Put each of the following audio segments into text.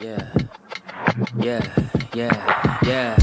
Yeah, yeah.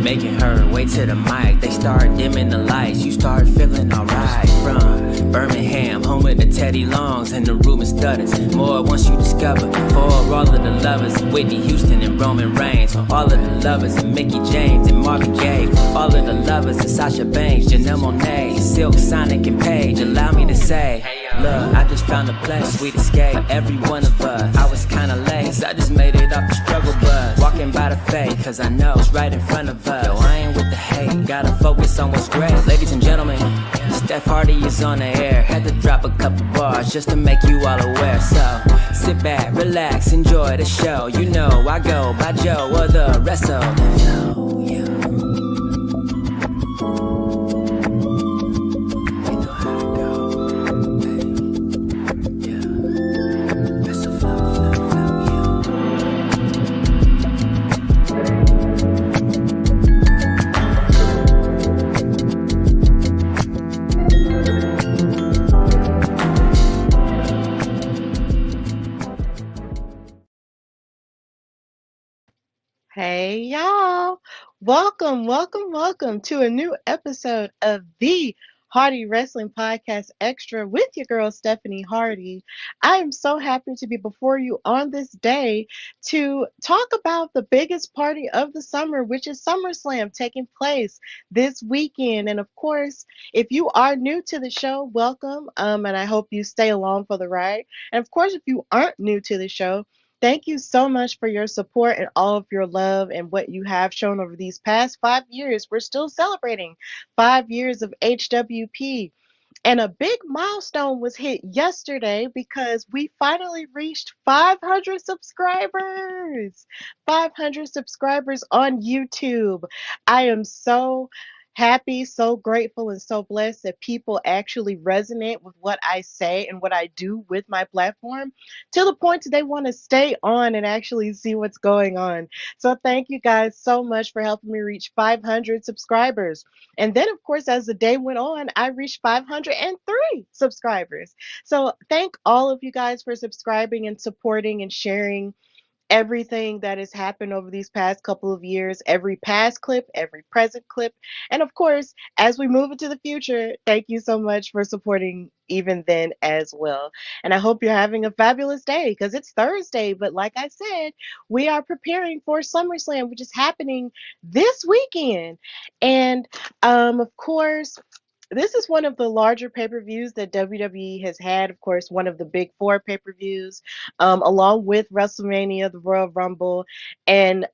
Making her way to the mic. They start dimming the lights. You start feeling alright. From Birmingham, home of the Teddy Longs, and the room is stutters. More once you discover. For all of the lovers, Whitney Houston and Roman Reigns. For all of the lovers, and Mickey James and Marvin Gaye. For all of the lovers, and Sasha Banks, Janelle Monáe, Silk, Sonic, and Paige. Allow me to say, look, I just found a place, sweet escape. Every one of us, I was kinda late, cause I just made it off the struggle bus. Walking by the fate, cause I know it's right in front of us. Yo, I ain't with the hate, gotta focus on what's great. Ladies and gentlemen, Steph Hardy is on the air. Had to drop a couple bars just to make you all aware. So, sit back, relax, enjoy the show. You know I go by Joe or the rest of the flow, yeah. Hey y'all, welcome to a new episode of the Hardy Wrestling Podcast Extra with your girl Stephanie Hardy. I am so happy to be before you on this day to talk about the biggest party of the summer, which is SummerSlam taking place this weekend. And of course, if you are new to the show, welcome, and I hope you stay along for the ride. And of course, if you aren't new to the show, thank you so much for your support and all of your love and what you have shown over these past 5 years. We're still celebrating 5 years of HWP. And a big milestone was hit yesterday because we finally reached 500 subscribers. 500 subscribers on YouTube. I am so happy, so grateful, and so blessed that people actually resonate with what I say and what I do with my platform to the point that they want to stay on and actually see what's going on. So thank you guys so much for helping me reach 500 subscribers. And then, of course, as the day went on, I reached 503 subscribers. So thank all of you guys for subscribing and supporting and sharing everything that has happened over these past couple of years, every past clip, every present clip. And of course, as we move into the future, thank you so much for supporting even then as well. And I hope you're having a fabulous day because it's Thursday. But like I said, we are preparing for SummerSlam, which is happening this weekend. And of course, this is one of the larger pay-per-views that WWE has had. Of course, one of the big four pay-per-views, along with WrestleMania, the Royal Rumble, and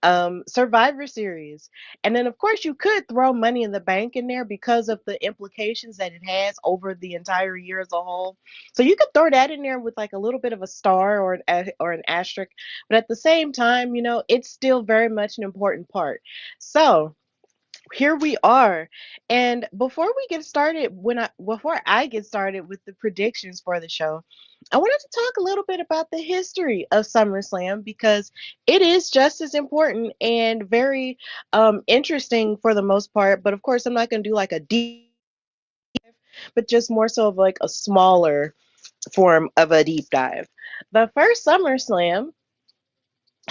Survivor Series. And then, of course, you could throw Money in the Bank in there because of the implications that it has over the entire year as a whole. So you could throw that in there with like a little bit of a star or an asterisk. But at the same time, it's still very much an important part. So here we are. And before we get started, before I get started with the predictions for the show, I wanted to talk a little bit about the history of SummerSlam because it is just as important and very interesting for the most part. But of course, I'm not going to do like a deep, but just more so of like a smaller form of a deep dive. The first SummerSlam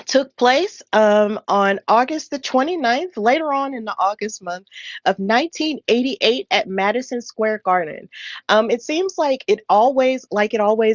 took place on August the 29th, later on in the August month of 1988 at Madison Square Garden. It seems like it always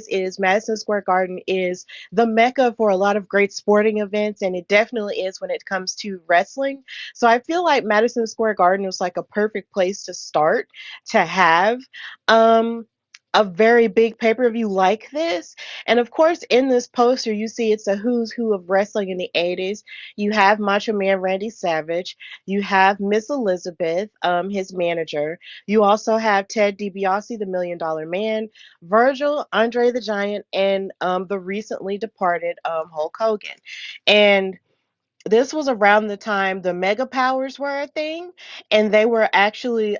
is, Madison Square Garden is the mecca for a lot of great sporting events, and it definitely is when it comes to wrestling. So I feel like Madison Square Garden was like a perfect place to start to have. Um, a very big pay-per-view like this. And of course, in this poster, you see it's a who's who of wrestling in the 80s. You have Macho Man Randy Savage. You have Miss Elizabeth, his manager. You also have Ted DiBiase, the Million Dollar Man, Virgil, Andre the Giant, and the recently departed Hulk Hogan. And this was around the time the Mega Powers were a thing, and they were actually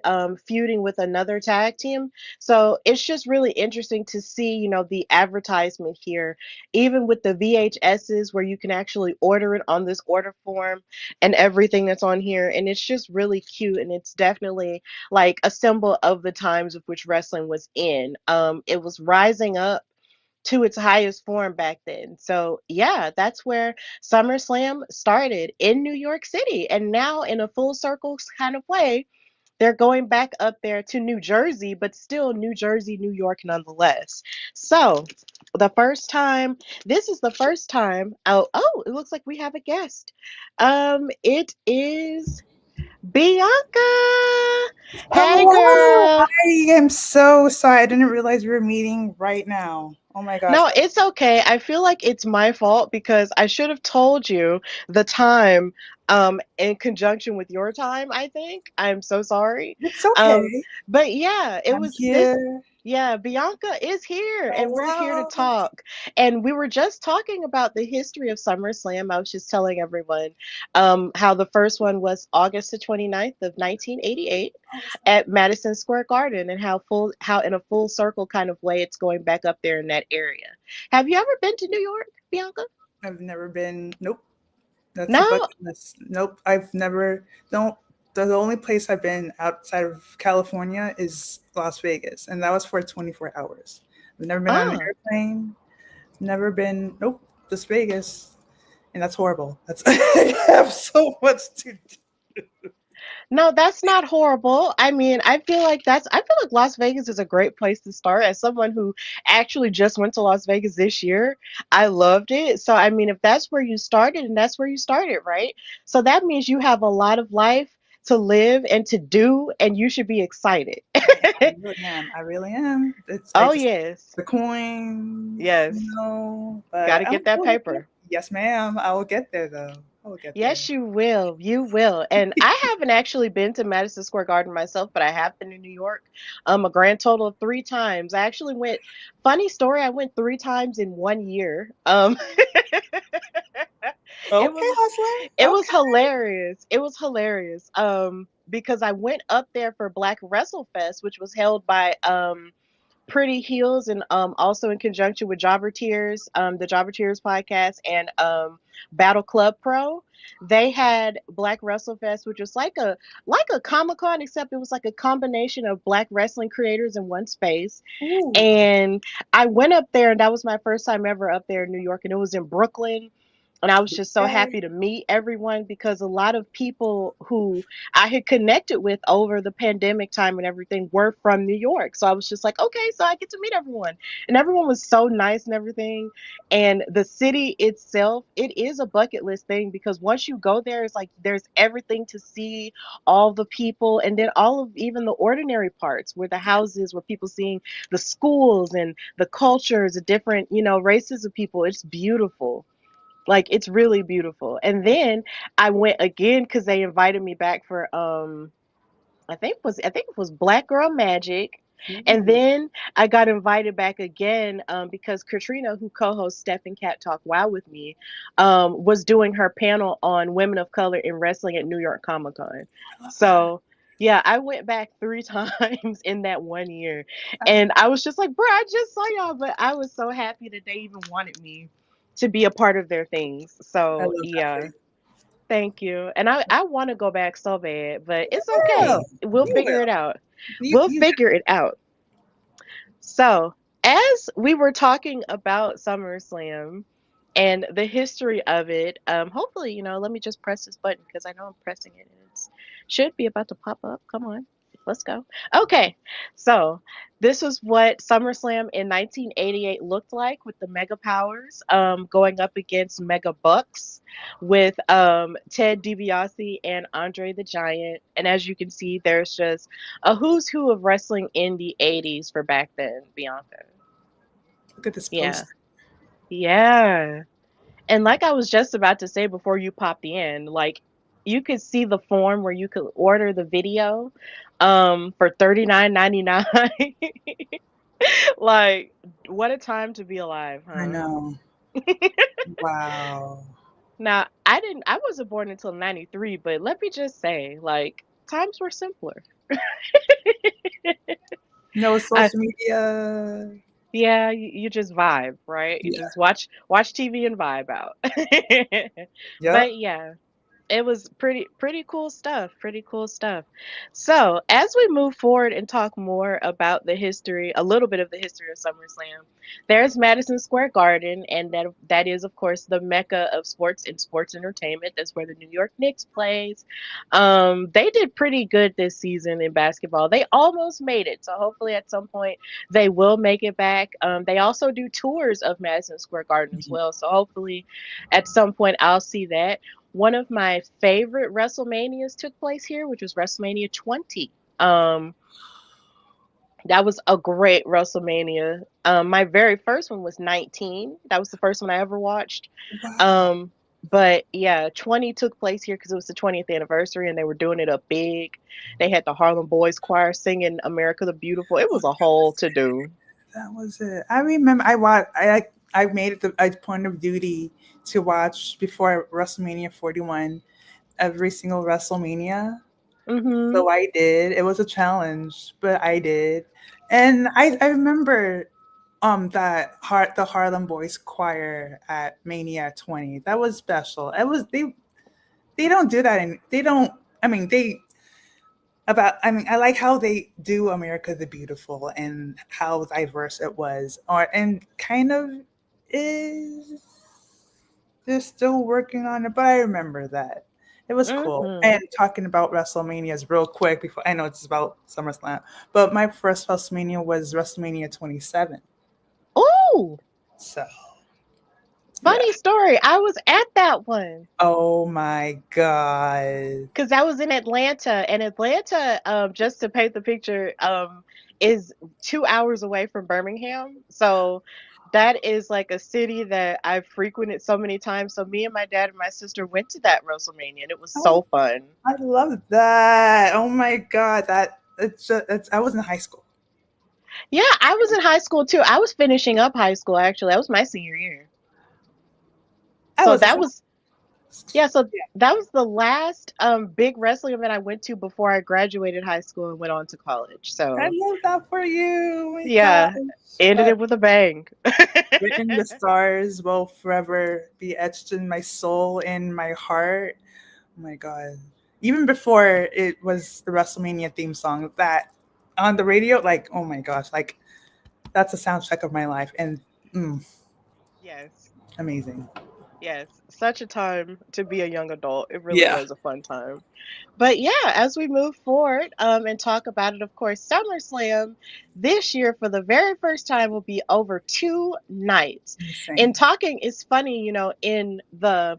feuding with another tag team. So it's just really interesting to see, the advertisement here, even with the VHSs where you can actually order it on this order form and everything that's on here. And it's just really cute, and it's definitely like a symbol of the times of which wrestling was in. It was rising up to its highest form back then. So, yeah, that's where SummerSlam started in New York City. And now, in a full circle kind of way, they're going back up there to New Jersey, but still New Jersey, New York nonetheless. So, the first time, this is the first time. Oh, it looks like we have a guest. It is Bianca. Hey, Hello. girl. I am so sorry. I didn't realize we were meeting right now. Oh my gosh. No, it's okay. I feel like it's my fault because I should have told you the time in conjunction with your time, I think. I'm so sorry. It's Um okay. but yeah, it I'm was this here. yeah, Bianca is here and we're here to Hello. talk. And we were just talking about the history of SummerSlam. I was just telling everyone how the first one was August the 29th of 1988 Oh, it's not. at Madison Square Garden, and how in a full circle kind of way it's going back up there in that area. Have you ever been to New York, Bianca? I've never been. Nope. That's a No? bucket list. Nope. I've never. Don't. The only place I've been outside of California is Las Vegas, and that was for 24 hours. I've never been on an Ah. airplane. Never been. Nope. Just Vegas, and that's horrible. That's I have so much to do. No, that's not horrible. I mean, I feel like Las Vegas is a great place to start. As someone who actually just went to Las Vegas this year, I loved it. So I mean, if that's where you started and that's where you started, right? So that means you have a lot of life to live and to do, and you should be excited. I really am. I really am. It's I Oh just yes. the coins, Yes. Got but to get that will get there. paper. Yes, ma'am. I will get there though. I will get there. Yes, you will. You will. And I haven't actually been to Madison Square Garden myself, but I have been to New York a grand total of 3 times. I actually went, funny story, I went 3 times in 1 year. It Okay, was hustler. it was Okay. hilarious. It was hilarious. Because I went up there for Black WrestleFest, which was held by Pretty Heels and also in conjunction with Jobber Tears, the Jobber Tears podcast and Battle Club Pro. They had Black WrestleFest, which was like a Comic Con, except it was like a combination of Black wrestling creators in one space. Ooh. And I went up there, and that was my first time ever up there in New York, and it was in Brooklyn. And I was just so Okay. happy to meet everyone because a lot of people who I had connected with over the pandemic time and everything were from New York. So I was just like, okay, so I get to meet everyone. And everyone was so nice and everything. And the city itself, it is a bucket list thing because once you go there, it's like there's everything to see, all the people, and then all of even the ordinary parts where the houses, where people seeing the schools and the cultures, the different, races of people. It's beautiful. Like it's really beautiful. And then I went again because they invited me back for I think it was Black Girl Magic. And Ooh. then I got invited back again because Katrina, who co-hosts Steph and Cat Talk Wow with me, was doing her panel on women of color in wrestling at New York Comic Con. I love that. So yeah, I went back 3 times in that 1 year, I, and I was just like, bro, I just saw y'all, but I was so happy that they even wanted me to be a part of their things. I So love that for yeah, you. thank you. And I want to go back so bad, but You it's will. okay. We'll You figure will. it out. You We'll you figure it out. So, as we were talking about SummerSlam and the history of it, hopefully, let me just press this button because I know I'm pressing it and it should be about to pop up. Come on, let's go. Okay, so this was what SummerSlam in 1988 looked like with the Mega Powers going up against Mega Bucks with Ted DiBiase and Andre the Giant. And as you can see, there's just a who's who of wrestling in the 80s for back then, Bianca. look at this Yeah. poster. Yeah. And like I was just about to say before you popped in, like you could see the form where you could order the video for 39.99. Like what a time to be alive, I huh? know. Wow. Now, I wasn't born until 93, but let me just say, like times were simpler. No I social media. Yeah, you just vibe, right? You Yeah. just watch TV and vibe out. Yep. But yeah. It was pretty cool stuff. Pretty cool stuff. So, as we move forward and talk more about the history, a little bit of the history of SummerSlam, there's Madison Square Garden, and that is, of course, the mecca of sports and sports entertainment. That's where the New York Knicks plays. They did pretty good this season in basketball. They almost made it, so hopefully at some point they will make it back. They also do tours of Madison Square Garden as well, so hopefully at some point I'll see that. One of my favorite WrestleManias took place here, which was WrestleMania 20. That was a great WrestleMania. My very first one was 19. That was the first one I ever watched. Wow. Um, but yeah, 20 took place here because it was the 20th anniversary and they were doing it up big. They had the Harlem Boys Choir singing America the Beautiful. It was a whole to do. That was it. I remember I watched. I made it a point of duty to watch before WrestleMania 41 every single WrestleMania. Hmm. So I did. It was a challenge, but I did. And I remember the Harlem Boys Choir at Mania 20. That was special. It was they don't do that and they don't I mean they about I mean I like how they do America the Beautiful and how diverse it was or and kind of is they're still working on it, but I remember that. It was cool. Hmm. And talking about WrestleManias real quick before I know it's about SummerSlam, but my first WrestleMania was WrestleMania 27. Ooh, So yeah. funny story. I was at that one. Oh my god. Because I was in Atlanta, and Atlanta, just to paint the picture, is 2 hours away from Birmingham. So that is like a city that I've frequented so many times. So me and my dad and my sister went to that WrestleMania, and it was Oh, so fun. I love that. Oh my god. I was in high school. Yeah, I was in high school too. I was finishing up high school actually. That was my senior year. I So was that also was Yeah, so yeah. that was the last big wrestling event I went to before I graduated high school and went on to college. I So love that for you. Oh my yeah, gosh. ended it with a bang. Written the stars will forever be etched in my soul and my heart. Oh my god. Even before it was the WrestleMania theme song that on the radio, like, oh my gosh, like that's a soundtrack of my life. And mm, Yes. amazing. Yes, such a time to be a young adult. It really Yeah. was a fun time. But yeah, as we move forward and talk about it, of course, SummerSlam this year for the very first time will be over 2 nights. In Insane. talking, it's funny, in the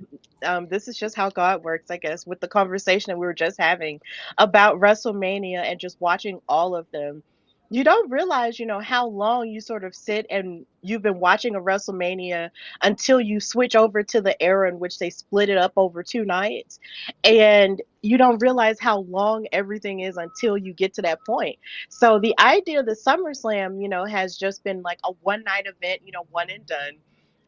this is just how God works, I guess, with the conversation that we were just having about WrestleMania and just watching all of them. You don't realize, how long you sort of sit and you've been watching a WrestleMania until you switch over to the era in which they split it up over 2 nights. And you don't realize how long everything is until you get to that point. So the idea of the SummerSlam, has just been like a one night event, one and done.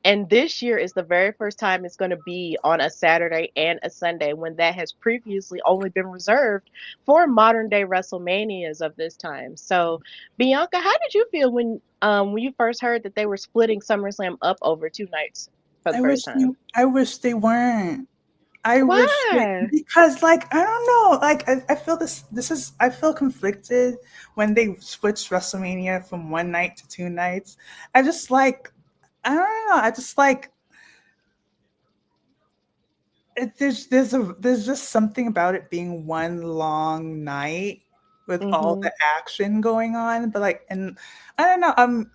And this year is the very first time it's going to be on a Saturday and a Sunday when that has previously only been reserved for modern day WrestleManias of this time. So, Bianca, how did you feel when you first heard that they were splitting SummerSlam up over 2 nights for the first time? I wish they weren't. I wish they, Why? because like I don't know, like I feel this is I feel conflicted when they switched WrestleMania from one night to 2 nights. I just like I don't know. I just like there's just something about it being one long night with all Mhm. the action going on. But like, and I don't know.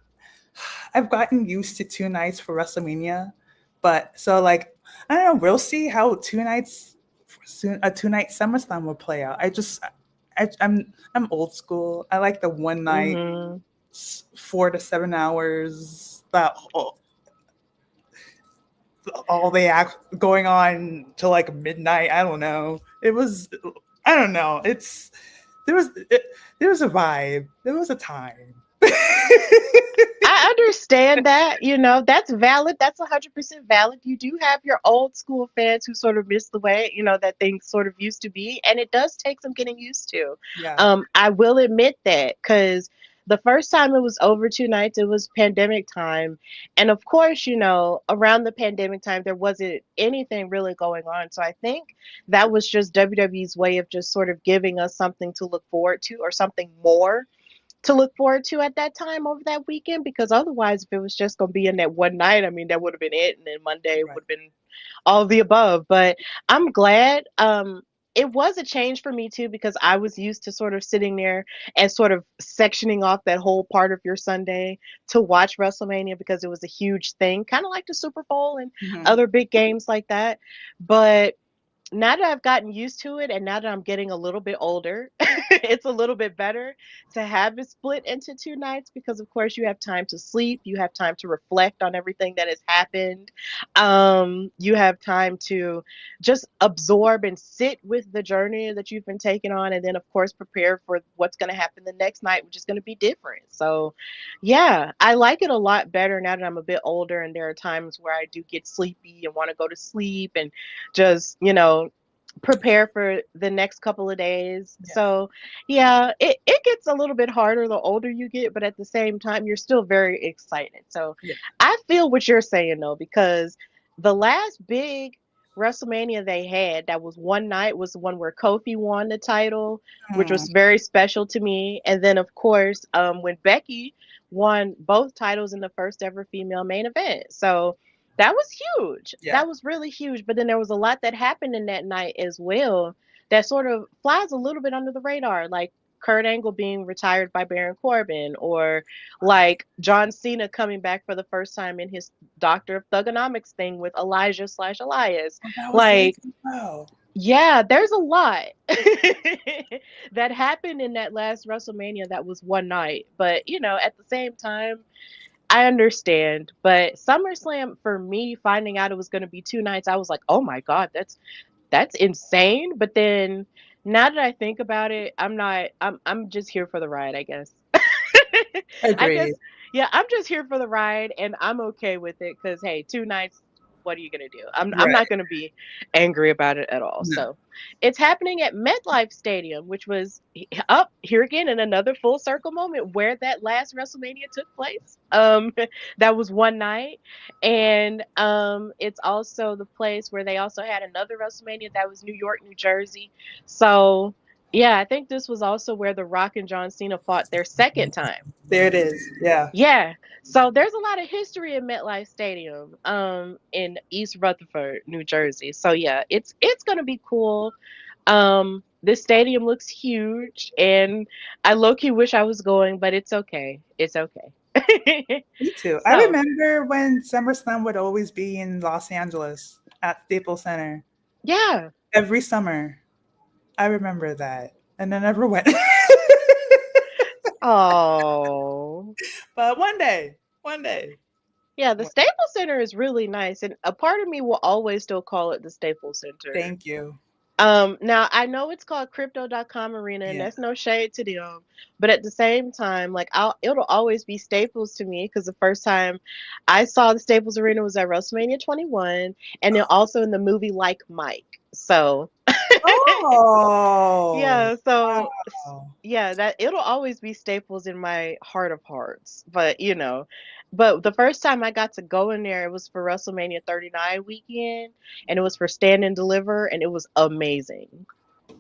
I've gotten used to 2 nights for WrestleMania, but so like I don't know. We'll see how 2 nights soon a 2 night SummerSlam will play out. I'm old school. I like the one night, Mhm. 4 to 7 hours. That all the act going on till like midnight. I don't know. It was I don't know. There was it, there was a vibe. There was a time. I understand that, that's valid. That's 100% valid. You do have your old school fans who sort of miss the way, that things sort of used to be. And it does take some getting used to. Yeah. I will admit that because The first time it was over 2 nights, it was pandemic time. And of course, around the pandemic time, there wasn't anything really going on. So I think that was just WWE's way of just sort of giving us something to look forward to, or something more to look forward to at that time over that weekend. Because otherwise, if it was just going to be in that one night, I mean, that would have been it. And then Monday Right. would have been all of the above. But I'm glad. It was a change for me too, because I was used to sort of sitting there and sort of sectioning off that whole part of your Sunday to watch WrestleMania, because it was a huge thing, kind of like the Super Bowl and Hmm. other big games like that. But now that I've gotten used to it, and now that I'm getting a little bit older, it's a little bit better to have it split into 2 nights, because, of course, you have time to sleep, you have time to reflect on everything that has happened. You have time to just absorb and sit with the journey that you've been taking on, and then, of course, prepare for what's going to happen the next night, which is going to be different. So, yeah, I like it a lot better now that I'm a bit older, and there are times where I do get sleepy and want to go to sleep and just, prepare for the next couple of days. Yeah. So, yeah, it gets a little bit harder the older you get, but at the same time, you're still very excited. So, Yeah. I feel what you're saying though, because the last big WrestleMania they had that was one night was the one where Kofi won the title, which Mm, was very special to me. And then, of course, when Becky won both titles in the first ever female main event. So, that was huge. yeah. That was really huge. But then there was a lot that happened in that night as well that sort of flies a little bit under the radar, like Kurt Angle being retired by Baron Corbin, or like John Cena coming back for the first time in his Doctor of Thugonomics thing with Elijah slash Elias. Oh, that was big Like, as well. yeah, there's a lot that happened in that last WrestleMania that was one night. But, at the same time, I understand, but SummerSlam for me, finding out it was going to be 2 nights, I was like, "Oh my God, that's insane." But then now that I think about it, I'm not. I'm just here for the ride, I guess. I guess, Agreed. yeah, I'm just here for the ride, and I'm okay with it because, hey, 2 nights. What are you gonna do? I'm not Right. gonna be angry about it at all. No. So, it's happening at MetLife Stadium, which was up here again in another full circle moment where that last WrestleMania took place. That was one night, and it's also the place where they also had another WrestleMania that was New York, New Jersey. So, yeah, I think this was also where The Rock and John Cena fought their second time. There it is. Yeah. Yeah. So there's a lot of history in MetLife Stadium in East Rutherford, New Jersey. So yeah, it's going to be cool. This stadium looks huge, and I low key wish I was going, but it's okay. It's okay. Me too. I So, remember when SummerSlam would always be in Los Angeles at Staples Center yeah. every summer. I remember that. And I never went. Oh. But one day. Yeah, the Staples Center is really nice, and a part of me will always still call it the Staples Center. Thank you. Now I know it's called Crypto.com Arena, and Yeah. that's no shade to them, but at the same time, like it'll always be Staples to me, because the first time I saw the Staples Arena was at WrestleMania 21, and then also in the movie Like Mike. So Oh, yeah, so wow. yeah, that it'll always be Staples in my heart of hearts. But but the first time I got to go in there, it was for WrestleMania 39 weekend, and it was for Stand and Deliver, and it was amazing.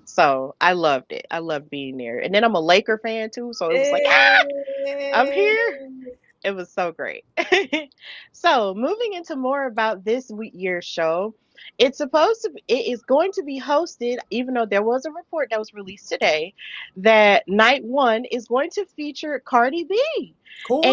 So I loved it. I loved being there. And then I'm a Laker fan too, so it was like, I'm Eh. here. It was so great. So, moving into more about this year's show, it is going to be hosted, even though there was a report that was released today that night one is going to feature Cardi B. Cool.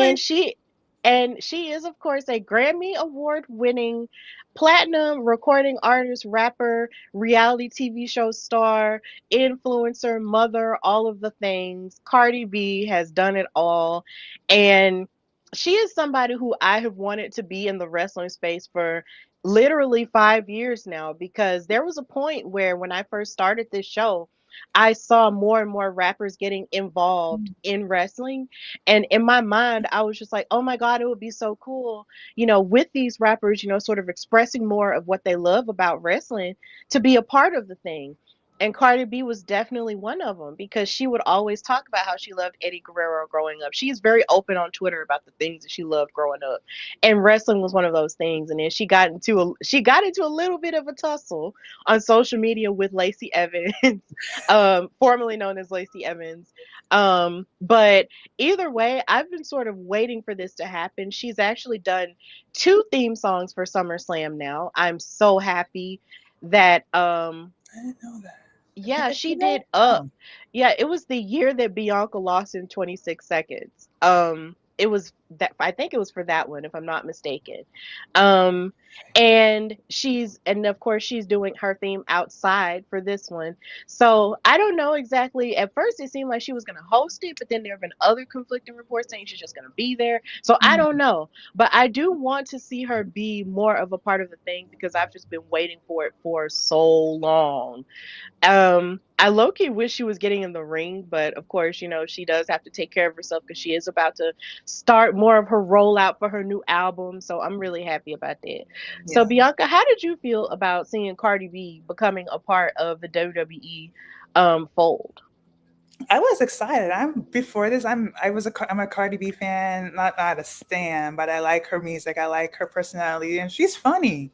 And she is, of course, a Grammy Award winning platinum recording artist, rapper, reality TV show star, influencer, mother, all of the things. Cardi B has done it all. And she is somebody who I have wanted to be in the wrestling space for literally 5 years now, because there was a point where when I first started this show, I saw more and more rappers getting involved in wrestling. And in my mind, I was just like, oh my God, it would be so cool, with these rappers, sort of expressing more of what they love about wrestling, to be a part of the thing. And Cardi B was definitely one of them because she would always talk about how she loved Eddie Guerrero growing up. She's very open on Twitter about the things that she loved growing up, and wrestling was one of those things. And then she got into a little bit of a tussle on social media with Lacey Evans, formerly known as Lacey Evans. But either way, I've been sort of waiting for this to happen. She's actually done two theme songs for SummerSlam now. I'm so happy that I didn't know that. Did yeah, they she do that? did Up. Oh, Yeah, it was the year that Bianca lost in 26 seconds. It was that I think it was for that one, if I'm not mistaken. Um, and of course she's doing her theme outside for this one. So I don't know exactly. At first it seemed like she was gonna host it, but then there have been other conflicting reports saying she's just gonna be there. So I mm, don't know. But I do want to see her be more of a part of the thing because I've just been waiting for it for so long. I low key wish she was getting in the ring, but of course, she does have to take care of herself because she is about to start more of her rollout for her new album. So I'm really happy about that. So yeah. Bianca, how did you feel about seeing Cardi B becoming a part of the WWE fold? I was excited. I'm a Cardi B fan, not a stan, but I like her music. I like her personality, and she's funny.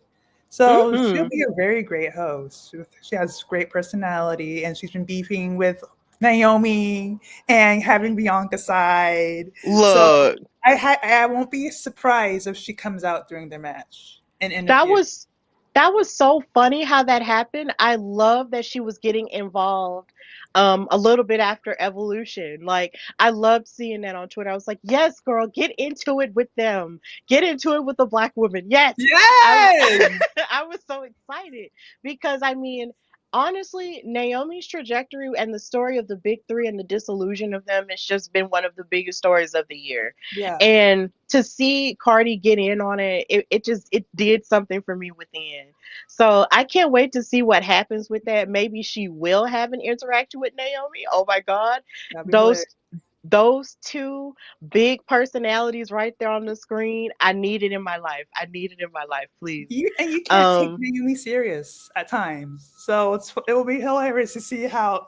So she'll Mm-hmm. be a very great host. She has great personality, and she's been beefing with Naomi and having Bianca side. So Look, I won't be surprised if she comes out during the match and that interferes. was that was so funny how that happened. I love that she was getting involved a little bit after Evolution. Like I loved seeing that on Twitter. I was like, "Yes, girl, get into it with them. Get into it with the black woman." Yes. I Yes. I was so excited because I mean, honestly, Naomi's trajectory and the story of the big 3 and the disillusion of them has just been one of the biggest stories of the year. Yeah. And to see Cardi get in on it, it did something for me within. So I can't wait to see what happens with that. Maybe she will have an interaction with Naomi. Oh my God. That'd be hilarious. Those those two big personalities right there on the screen. I need it in my life. I need it in my life, please. You can't take Um Naomi serious at times, so it will be hilarious to see how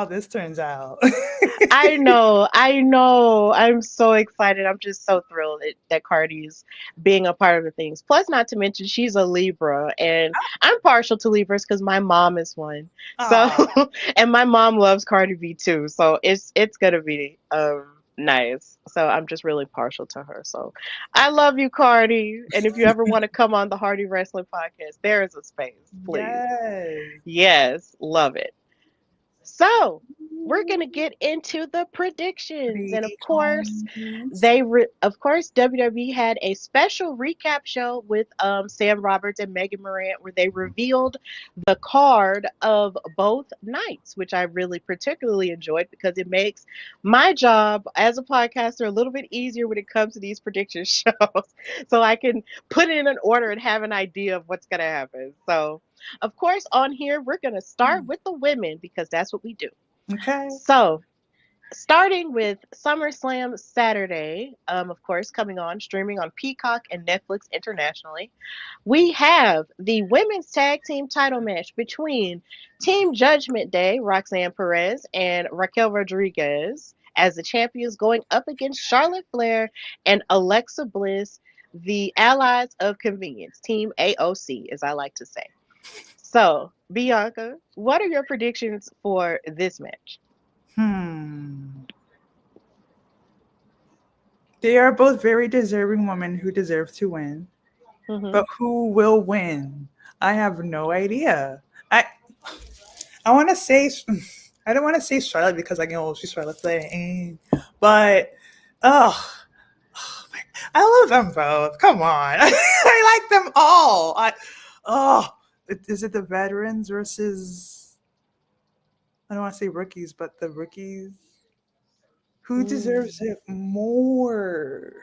this turns out. I know, I know. I'm so excited. I'm just so thrilled that Cardi's being a part of the things. Plus, not to mention, she's a Libra, and I'm partial to Libras because my mom is one. So, Aw, and my mom loves Cardi B too. So it's gonna be nice. So I'm just really partial to her. So I love you, Cardi. And if you ever want to come on the Hardy Wrestling Podcast, there is a space, please. yes. Yes, love it. So we're gonna get into the predictions, and of course, Predictions. of course WWE had a special recap show with Sam Roberts and Megan Morant where they revealed the card of both nights, which I really particularly enjoyed because it makes my job as a podcaster a little bit easier when it comes to these prediction shows, so I can put it in an order and have an idea of what's gonna happen. So of course, on here, we're going to start with the women because that's what we do. Okay. So, starting with SummerSlam Saturday, of course, coming on, streaming on Peacock and Netflix internationally, we have the women's tag team title match between Team Judgment Day, Roxanne Perez, and Raquel Rodriguez as the champions going up against Charlotte Flair and Alexa Bliss, the allies of convenience, Team AOC, as I like to say. So, Bianca, what are your predictions for this match? Hmm. They are both very deserving women who deserve to win, Hmm. but who will win? I have no idea. I want to say I don't want to say Charlotte because she's Charlotte Flair, but oh, I love them both. Come on, I like them all. Oh, is it the veterans versus? I don't want to say rookies, but the rookies. Who deserves it more?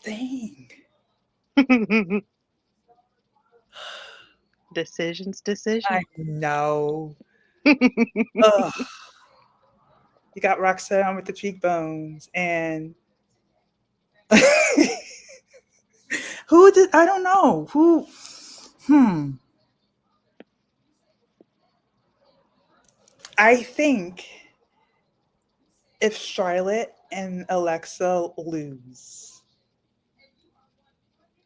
Dang. Decisions, I decisions. know. Ugh. You got Roxanne with the cheekbones, and who did? I don't know who. Hmm. I think if Charlotte and Alexa lose,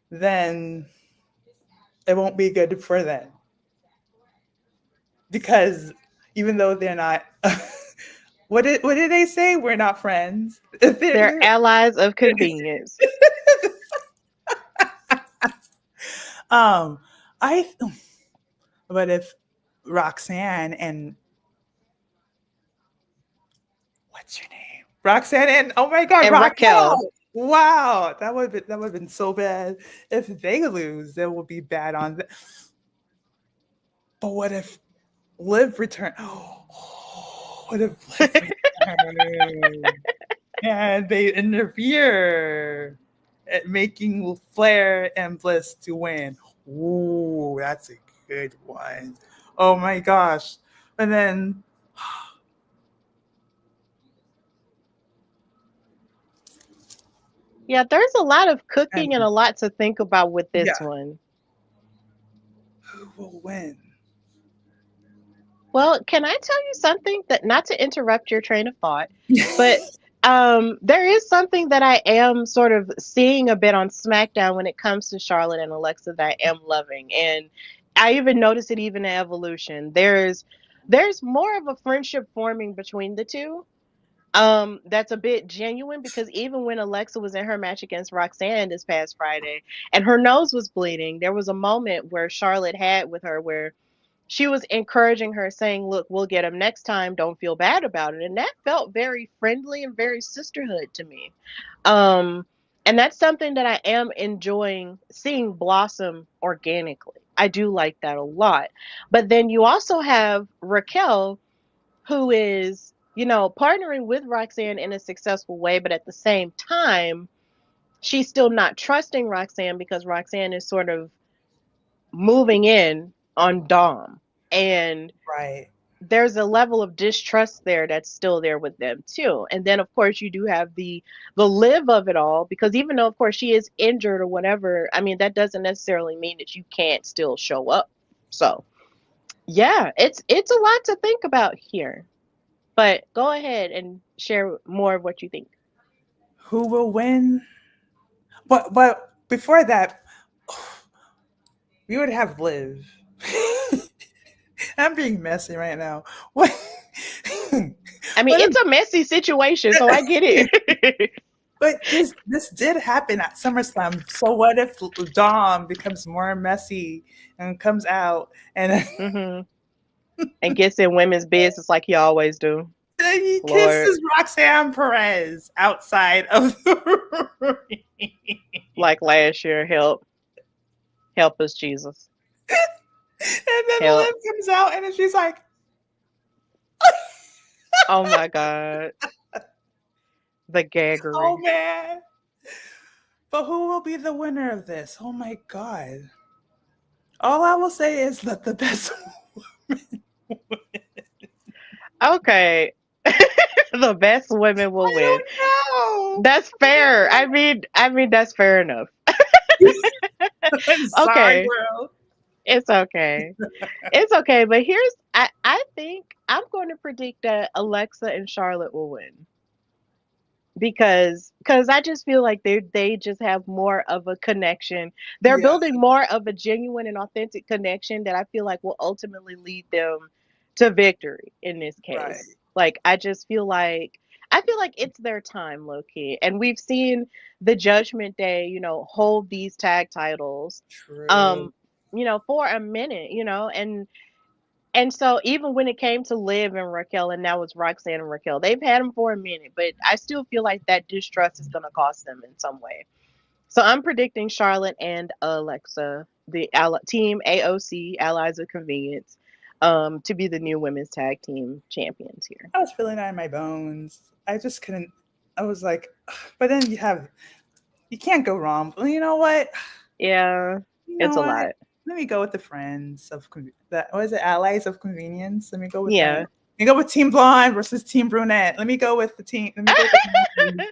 then it won't be good for them because even though they're not, what did they say? We're not friends. They're allies of convenience. um, I. But if Roxanne and what's your name? Roxanne and oh my God, And Raquel. Raquel. Wow, that would have been so bad. If they lose, that would be bad on them. But what if Liv return? Oh, what if Liv return and they interfere at making Flair and Bliss to win? Ooh, that's a good one. Oh my gosh! And then Yeah, there's a lot of and cooking and a lot to think about with this yeah, one. who will win? Well, can I tell you something that not to interrupt your train of thought, but there is something that I am sort of seeing a bit on SmackDown when it comes to Charlotte and Alexa that I am loving. And I even noticed it even in Evolution. There's more of a friendship forming between the two. That's a bit genuine because even when Alexa was in her match against Roxanne this past Friday and her nose was bleeding, there was a moment where Charlotte had with her where she was encouraging her, saying, "Look, we'll get him next time. Don't feel bad about it." And that felt very friendly and very sisterhood to me. Um, and that's something that I am enjoying seeing blossom organically. I do like that a lot. But then you also have Raquel, who is, partnering with Roxanne in a successful way, but at the same time, she's still not trusting Roxanne because Roxanne is sort of moving in on Dom. And Right, there's a level of distrust there that's still there with them too. And then of course you do have the live of it all because even though of course she is injured or whatever, I mean that doesn't necessarily mean that you can't still show up. So, yeah, it's a lot to think about here. But go ahead and share more of what you think. who will win? But before that, we would have Liv. I'm being messy right now. What? I mean, what it's a messy situation, so I get if, it. but this did happen at SummerSlam. So what if Dom becomes more messy and comes out and hmm And gets in women's business like he always do. then he Lord, kisses Roxanne Perez outside of the ring? like last year, help us, Jesus, And then help. Liv comes out and she's like, Oh my God, the oh gaggery. man. But who will be the winner of this? Oh my god. All I will say is that the best Okay, the best women will I win. don't know. That's fair. I mean that's fair enough. I'm sorry, Okay, girl. it's okay. It's okay. But I think I'm going to predict that Alexa and Charlotte will win because I just feel like they just have more of a connection. They're Yeah, building more of a genuine and authentic connection that I feel like will ultimately lead them to victory in this right. case. Like I feel like it's their time, low key. And we've seen the Judgment Day, hold these tag titles True. um for a minute, and so even when it came to Liv and Raquel, and now it's Roxanne and Raquel, they've had them for a minute, but I still feel like that distrust is going to cost them in some way. So I'm predicting Charlotte and Alexa, the team AOC, Allies of Convenience, to be the new women's tag team champions here. I was feeling that in my bones. I just couldn't. I was like, but then you can't go wrong. Well, you know what? Yeah, You know it's a what? lot. Let me go with the that was it, allies of convenience. Let me go with them. Yeah. Let me go with Team Blonde versus Team Brunette. Let me go with the team. Let me go with the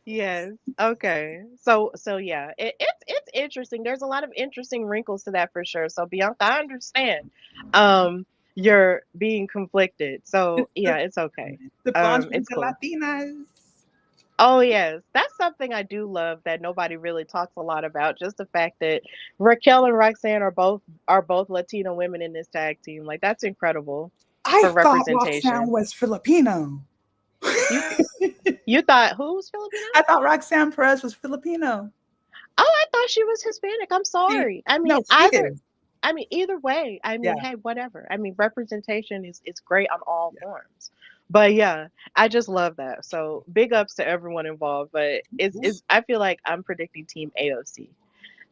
Yes. Okay. So yeah, it's interesting. There's a lot of interesting wrinkles to that for sure. So Bianca, I understand. Um, you're being conflicted. So yeah, it's okay. The blondes with It's the cool. Latinas. Oh yes, that's something I do love that nobody really talks a lot about. Just the fact that Raquel and Roxanne are both Latino women in this tag team. Like that's incredible I for thought Roxanne representation. was Filipino. You you thought who was Filipino? I thought Roxanne Perez was Filipino. Oh, I thought she was Hispanic. I'm She, sorry. no, she is. Either way. I Yeah. mean, hey, whatever. I mean, representation is great on all Yeah. forms. But yeah, I just love that. So big ups to everyone involved. But it's I feel like I'm predicting Team AOC.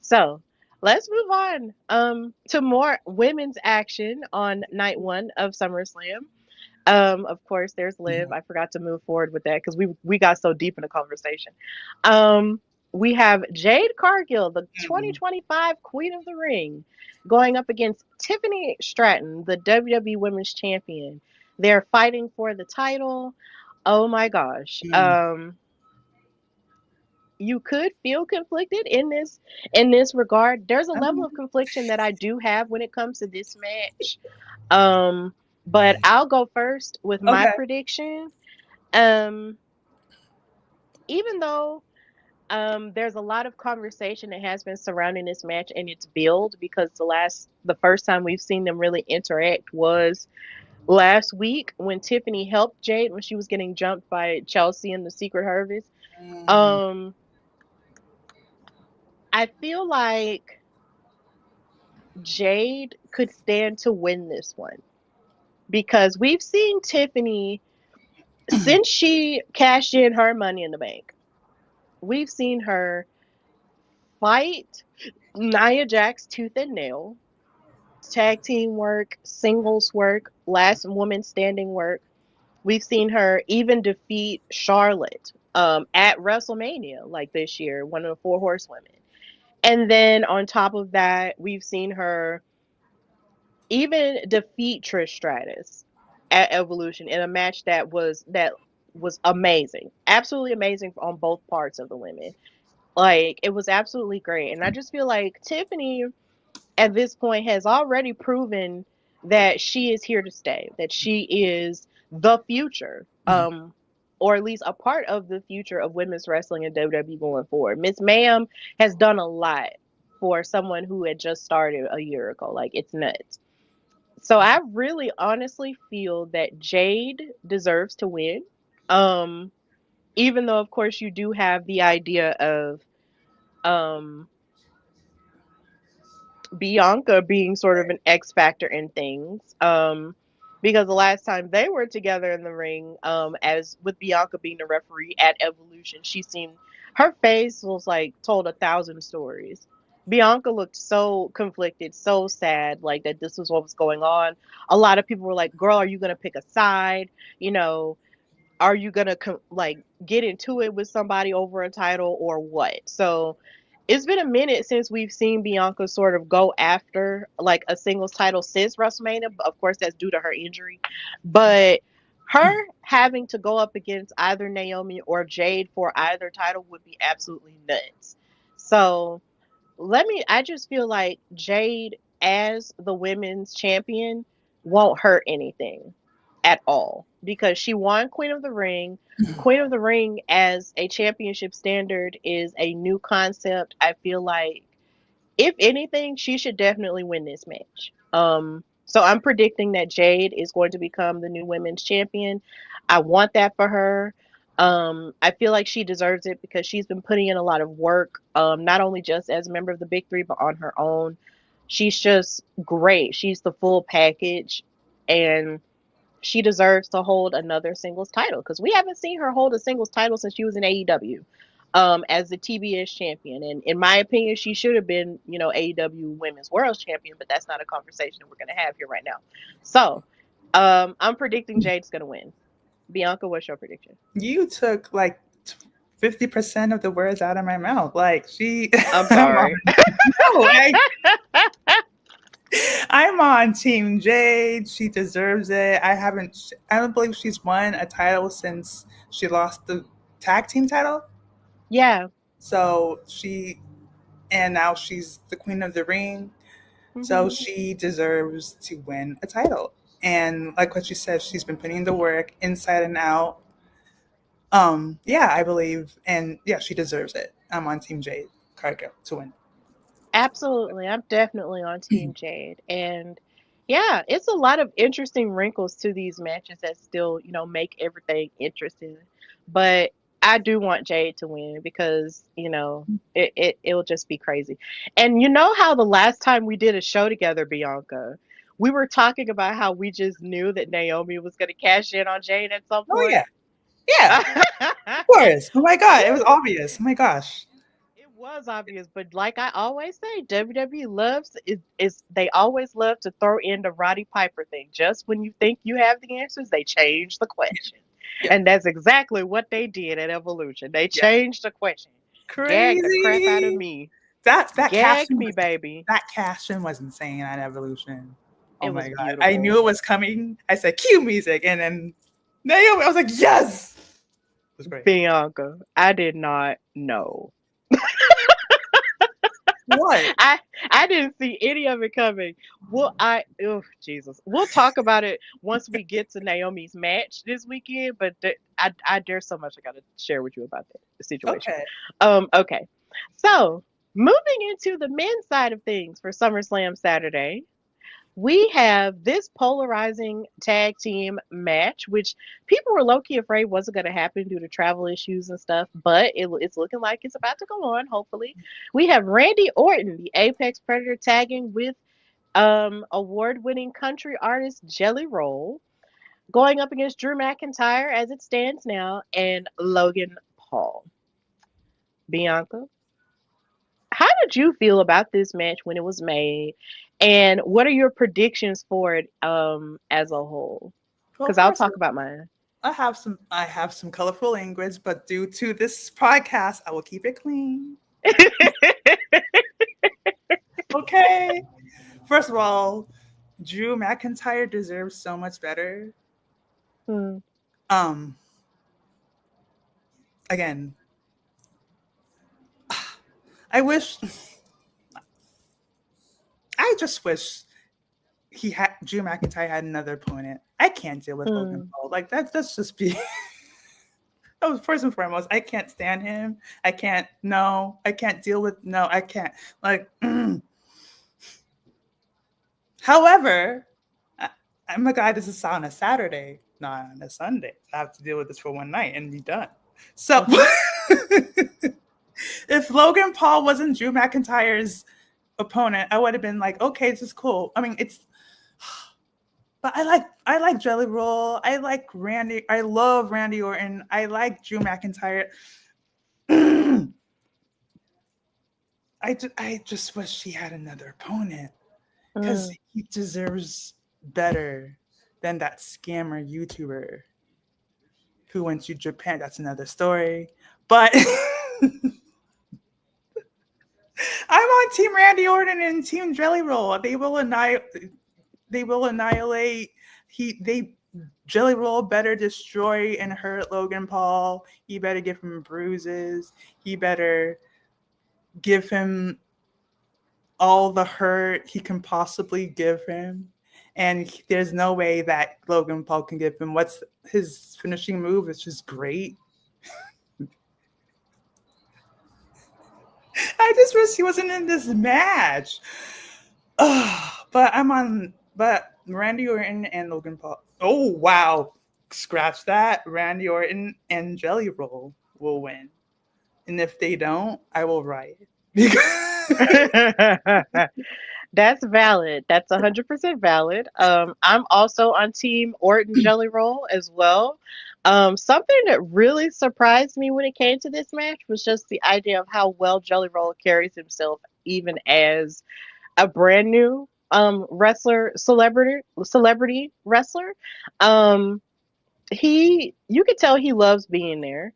So let's move on to more women's action on night one of SummerSlam. Of course, there's Liv. Mhm. I forgot to move forward with that because we got so deep in the conversation. Um, we have Jade Cargill, the Mhm. 2025 Queen of the Ring, going up against Tiffany Stratton, the WWE Women's Champion. They're fighting for the title. Oh my gosh. Mm. You could feel conflicted in this regard. There's a level of Um, confliction that I do have when it comes to this match. Um, but I'll go first with my Okay. prediction. Um, even though there's a lot of conversation that has been surrounding this match and its build because the first time we've seen them really interact was last week when Tiffany helped Jade when she was getting jumped by Chelsea in the Secret Harvest. Mm. Um, I feel like Jade could stand to win this one because we've seen Tiffany since she cashed in her money in the bank. We've seen her fight Nia Jax tooth and nail, tag team work, singles work, last woman standing work. We've seen her even defeat Charlotte at WrestleMania like this year, one of the four horsewomen. And then on top of that, we've seen her even defeat Trish Stratus at Evolution in a match that was amazing, absolutely amazing on both parts of the women. Like it was absolutely great, and I just feel like Tiffany at this point has already proven that she is here to stay, that she is the future, or at least a part of the future of women's wrestling in WWE going forward. Miss Ma'am has done a lot for someone who had just started a year ago. Like it's nuts. So I really honestly feel that Jade deserves to win. Um, Even though of course you do have the idea of um Bianca being sort of an X factor in things. Because the last time they were together in the ring, as with Bianca being the referee at Evolution, her face was like told 1,000 stories. Bianca looked so conflicted, so sad, like that this was what was going on. A lot of people were like, "Girl, are you gonna pick a side? You know, are you gonna like get into it with somebody over a title or what?" So it's been a minute since we've seen Bianca sort of go after like a singles title since WrestleMania. Of course, that's due to her injury, but her having to go up against either Naomi or Jade for either title would be absolutely nuts. So I just feel like Jade as the women's champion won't hurt anything at all because she won Queen of the Ring. Queen of the Ring as a championship standard is a new concept. I feel like if anything, she should definitely win this match. So I'm predicting that Jade is going to become the new women's champion. I want that for her. I feel like she deserves it because she's been putting in a lot of work, not only just as a member of the Big Three, but on her own. She's just great. She's the full package, and she deserves to hold another singles title because we haven't seen her hold a singles title since she was in AEW as the TBS champion. And in my opinion, she should have been, AEW Women's World Champion, but that's not a conversation that we're going to have here right now. So I'm predicting Jade's going to win. Bianca, what's your prediction? You took like 50% of the words out of my mouth. Like she, I'm I'm on. sorry. No, I'm on Team Jade. She deserves it. I don't believe she's won a title since she lost the tag team title. Yeah. So and now she's the queen of the ring. So Hmm. she deserves to win a title. And like what you said, she's been putting the work inside and out. Yeah, I believe, and yeah, she deserves it. I'm on Team Jade Cargill to win. Absolutely. I'm definitely on Team Jade. And yeah, it's a lot of interesting wrinkles to these matches that still, make everything interesting. But I do want Jade to win because, it'll just be crazy. And you know how the last time we did a show together, Bianca, we were talking about how we just knew that Naomi was going to cash in on Jade at some Oh yeah, point? yeah, of course. Oh my god, it was Woo! obvious. Oh my gosh. It was obvious, but like I always say, WWE loves is they always love to throw in the Roddy Piper thing. Just when you think you have the answers, they change the question. Yeah, And that's exactly what they did at Evolution. They yeah. changed the question. Gagged the crap out of Crazy. me. That Gagged casting me, was baby. that casting was insane on Evolution. Oh It my was god, I knew beautiful. it was coming. I said cue music, and then Naomi. I was like, yes, it was great. Bianca, I did not know. What? I I didn't see any of it coming. Oh Jesus. We'll talk about it once we get to Naomi's match this weekend, but there's so much I gotta share with you about that situation. Okay. Okay. So moving into the men's side of things for SummerSlam Saturday, we have this polarizing tag team match, which people were low key afraid wasn't going to happen due to travel issues and stuff, but it's looking like it's about to go on, hopefully. We have Randy Orton, the Apex Predator, tagging with award winning country artist Jelly Roll, going up against Drew McIntyre as it stands now, and Logan Paul. Bianca, how did you feel about this match when it was made, and what are your predictions for it as a whole? Well, Because I'll first of talk all, about mine. I have some colorful language, but due to this podcast, I will keep it clean. Okay. First of all, Drew McIntyre deserves so much better. Hmm. Um, Again, I wish I just wish he had Drew McIntyre had another opponent. I can't deal with Logan Hmm. Paul. Like that. That's just be. That was first and foremost. I can't stand him. I can't. No. I can't deal with. No. I can't. Like. However, I, I'm a guy. This is on a Saturday, not on a Sunday. I have to deal with this for one night and be done. So. Hmm. If Logan Paul wasn't Drew McIntyre's opponent, I would have been like, okay, this is cool. I mean, it's but I like Jelly Roll. I like Randy. I love Randy Orton. I like Drew McIntyre. I just wish he had another opponent because Hmm. he deserves better than that scammer YouTuber who went to Japan. That's another story. But I'm on Team Randy Orton and Team Jelly Roll. They will annihilate. They will annihilate. They Jelly Roll better destroy and hurt Logan Paul. He better give him bruises. He better give him all the hurt he can possibly give him. And there's no way that Logan Paul can give him what's his finishing move, which is great. I just wish he wasn't in this match. But Randy Orton and Logan Paul. Oh wow, scratch that. Randy Orton and Jelly Roll will win, and if they don't, I will riot. That's valid. That's 100% valid. I'm also on Team Orton Jelly Roll as well. Something that really surprised me when it came to this match was just the idea of how well Jelly Roll carries himself, even as a brand new celebrity wrestler. Um, you could tell he loves being there.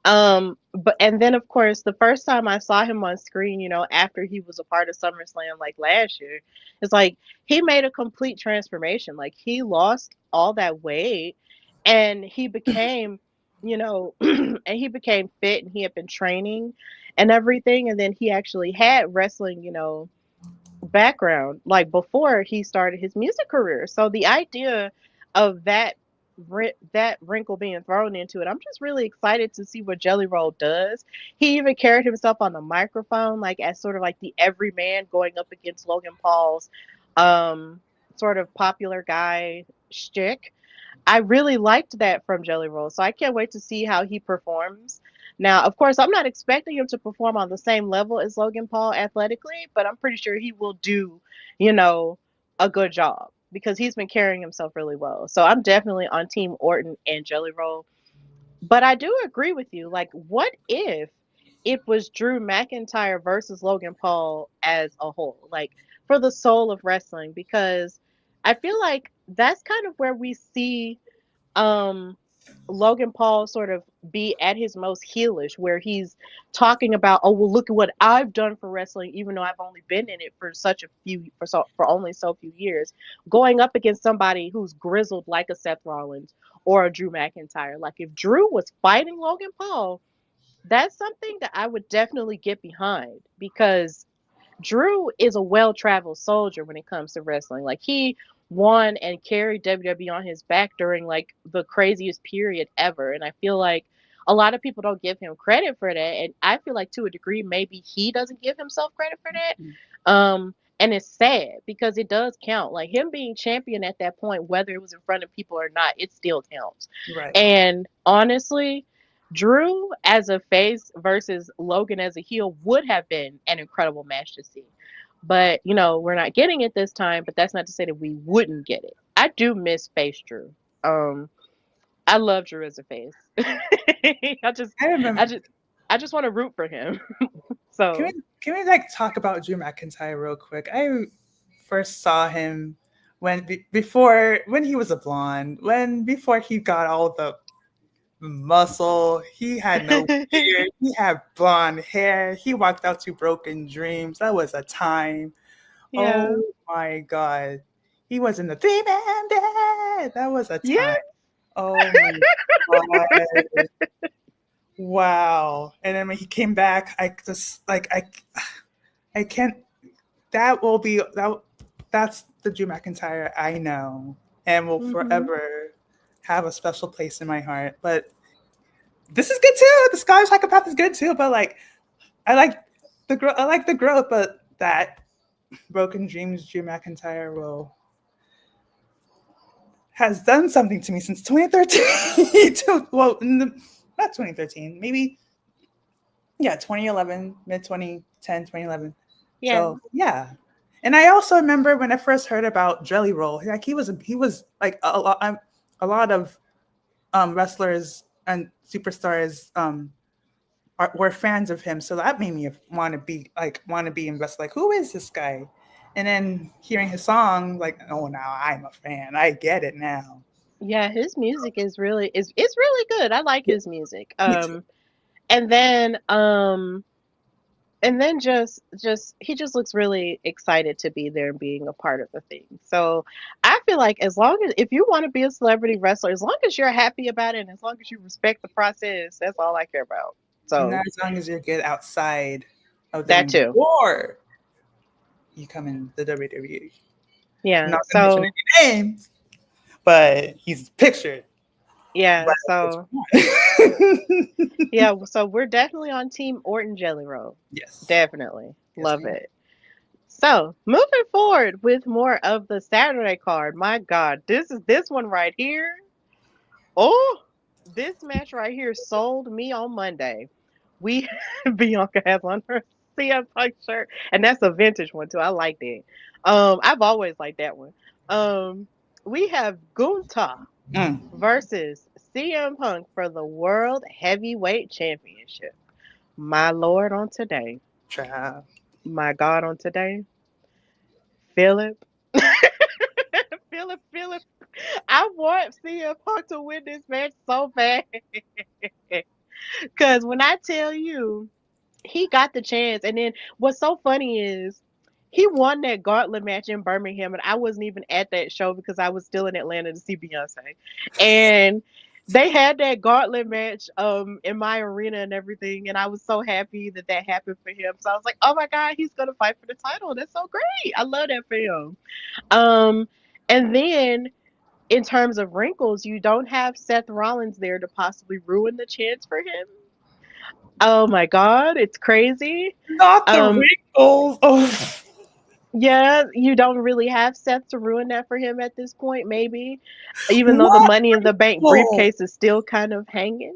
But and then of course the first time I saw him on screen, after he was a part of SummerSlam like last year, it's like he made a complete transformation. Like he lost all that weight and he became, and he became fit and he had been training and everything, and then he actually had wrestling, background, like before he started his music career. So the idea of that wrinkle being thrown into it, I'm just really excited to see what Jelly Roll does. He even carried himself on the microphone, like as sort of like the everyman going up against Logan Paul's um sort of popular guy shtick. I really liked that from Jelly Roll, so I can't wait to see how he performs. Now, of course, I'm not expecting him to perform on the same level as Logan Paul athletically, but I'm pretty sure he will do, you know, a good job because he's been carrying himself really well. So I'm definitely on Team Orton and Jelly Roll. But I do agree with you. Like, what if it was Drew McIntyre versus Logan Paul as a whole? Like, for the soul of wrestling, because I feel like that's kind of where we see um Logan Paul sort of be at his most heelish, where he's talking about, oh well, look at what I've done for wrestling, even though I've only been in it for for only so few years, going up against somebody who's grizzled like a Seth Rollins or a Drew McIntyre. Like if Drew was fighting Logan Paul, that's something that I would definitely get behind because Drew is a well-traveled soldier when it comes to wrestling. Like he won and carried WWE on his back during like the craziest period ever, and I feel like a lot of people don't give him credit for that, and I feel like to a degree maybe he doesn't give himself credit for that. And it's sad because it does count. Like him being champion at that point, whether it was in front of people or not, it still counts. Right. And honestly, Drew as a face versus Logan as a heel would have been an incredible match to see. But, we're not getting it this time, but that's not to say that we wouldn't get it. I do miss face Drew. Um I love Drew as a face. I just I I remember. just I just want to root for him. Can we So, can we like talk about Drew McIntyre real quick? I first saw him before when he was a blonde, when before he got all the muscle. He had no beard. He had blonde hair. He walked out to Broken Dreams. That was a time. yeah. Oh my god. He was in the Three-Man Band. That was a Yeah. time. Oh my god. Wow. And then when he came back, I just like I can't that will be that's the Drew McIntyre I know and will Mhm. forever have a special place in my heart. But this is good too. The Scottish Psychopath is good too. But like, I like I like the growth. But that Broken Dreams Drew McIntyre will has done something to me since 2013. Well, not 2013, maybe 2011, mid 2010, 2011. Yeah. So yeah. And I also remember when I first heard about Jelly Roll, like he was like a lot of wrestlers and superstars were fans of him. So that made me want to be invested. Like, who is this guy? And then hearing his song, like, oh, now I'm a fan. I get it now. Yeah, his music is really is it's really good. I like Yeah, his music. me too. And then just he just looks really excited to be there and being a part of the thing. So I feel like as long as if you want to be a celebrity wrestler, as long as you're happy about it and as long as you respect the process, that's all I care about. And So as long as you get outside of the that ring too. before you come in the WWE. I'm Yeah. not going to mention So any names, but he's pictured. yeah. Right at So which one. yeah. So we're definitely on Team Orton Jelly Roll. Yes. Definitely Yes, love we are. it. So moving forward with more of the Saturday card. My God, this one right here. Oh, this match right here sold me on Monday. We Bianca has on her CM Punk shirt, and that's a vintage one too. I like that. I've always liked that one. Um, we have Gunta Mm. versus CM Punk for the World Heavyweight Championship. My Lord on today, Child. my God on today, Philip. Philip. I want CM Punk to win this match so bad. Because when I tell you, he got the chance. And then what's so funny is he won that gauntlet match in Birmingham, and I wasn't even at that show because I was still in Atlanta to see Beyonce. And They had that gauntlet match in my arena and everything, and I was so happy that that happened for him. So I was like, oh my god, he's gonna fight for the title. That's so great. I love that for him. Um, and then in terms of wrinkles, you don't have Seth Rollins there to possibly ruin the chance for him. Oh my god, it's crazy. Not the Um, wrinkles. Oh, yeah, you don't really have Seth to ruin that for him at this point, maybe. Even though the what Money in the Bank wrinkles? briefcase is still kind of hanging.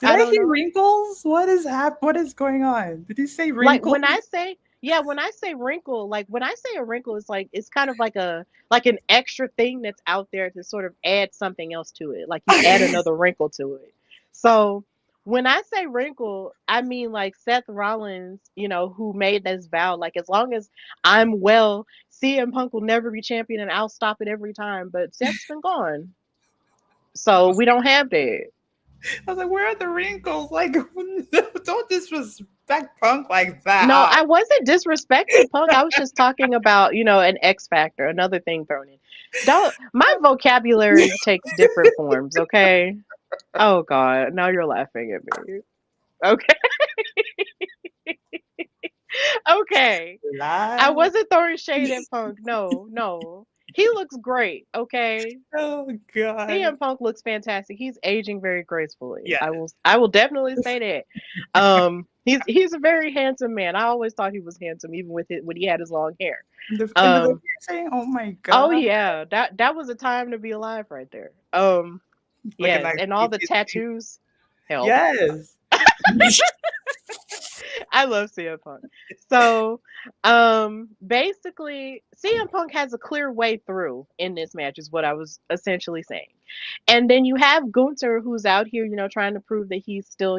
Did I I don't hear know. wrinkles? What is going on? Did you say Like wrinkles? when I say, yeah, when I say wrinkle, like when I say a wrinkle, it's like it's kind of like a like an extra thing that's out there to sort of add something else to it. Like you add another wrinkle to it. So when I say wrinkle, I mean like Seth Rollins, who made this vow, like as long as I'm well, CM Punk will never be champion and I'll stop it every time. But Seth's been gone. So we don't have that. I was like, where are the wrinkles? Like, don't disrespect Punk like No, that. I wasn't disrespecting Punk. I was just talking about, an X factor, another thing thrown in. Don't my vocabulary takes different forms, okay? Oh God, now you're laughing at me. Okay. Okay. I Lie. wasn't throwing shade at Punk. No, no. He looks great, okay? Oh God. CM Punk looks fantastic. He's aging very gracefully. Yeah. I will definitely say that. He's a very handsome man. I always thought he was handsome even with it when he had his long hair. In the Um saying, oh my Oh God. yeah, that was a time to be alive right there. Looking Yes, like and all the PTSD. tattoos help. Yes. I love CM Punk. So, basically, CM Punk has a clear way through in this match, is what I was essentially saying. And then you have Gunther, who's out here, trying to prove that he's still,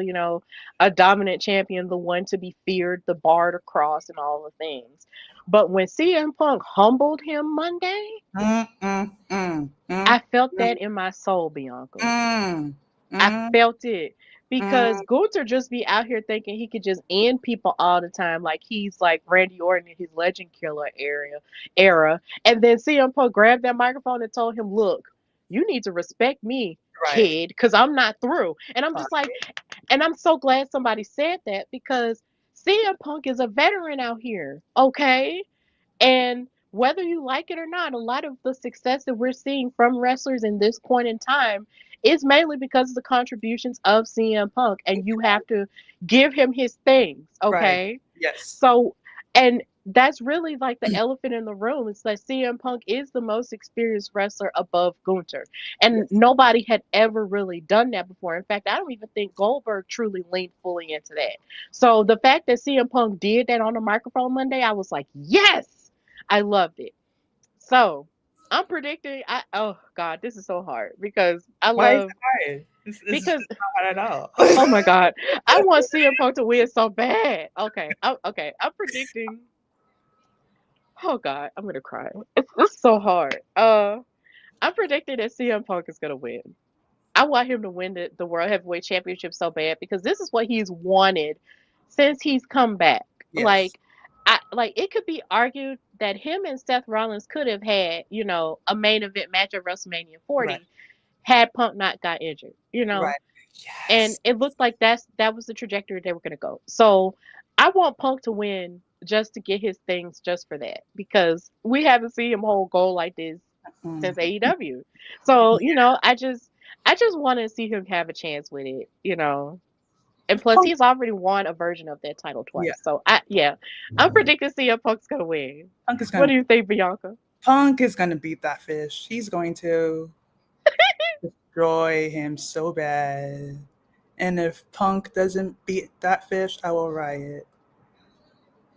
a dominant champion, the one to be feared, the bar to cross, and all the things. But when CM Punk humbled him Monday, Mm, mm, mm, mm, I felt that in my soul, Bianca. mm, I mm, felt it because mm. Gunther just be out here thinking he could just end people all the time, like he's like Randy Orton in his Legend Killer era. And then CM Punk grabbed that microphone and told him, "Look, you need to respect me, Right. kid, because I'm not through." And I'm just like, Right. and I'm so glad somebody said that because CM Punk is a veteran out here, okay? And whether you like it or not, a lot of the success that we're seeing from wrestlers in this point in time is mainly because of the contributions of CM Punk. And you have to give him his things, Right. okay? Yes. So, and that's really like the elephant in the room. It's that CM Punk is the most experienced wrestler above Gunther. And Yes. nobody had ever really done that before. In fact, I don't even think Goldberg truly leaned fully into that. So the fact that CM Punk did that on the microphone Monday, I was like, yes, I loved it. So I'm predicting. Oh God, this is so hard because I Why is love it hard? It's because not hard at all. oh my God, I want CM Punk to win so bad. Okay, okay. I'm predicting. Oh God, I'm gonna cry. It's so hard. I'm predicting that CM Punk is gonna win. I want him to win the World Heavyweight Championship so bad because this is what he's wanted since he's come back. Yes. Like, like it could be argued that him and Seth Rollins could have had, a main event match at WrestleMania Right. 40 had Punk not got injured. Right. And Yes. it looked like that was the trajectory they were gonna go. So I want Punk to win just to get his things just for that because we haven't seen him hold gold like this Mm. since AEW. So, I just want to see him have a chance with it. And plus Punk. he's already won a version of that title Yeah. twice. So I'm predicting CM Punk's gonna win. Punk is What gonna do you think, Bianca? Punk is gonna beat that fish. He's going to destroy him so bad. And if Punk doesn't beat that fish, I will riot.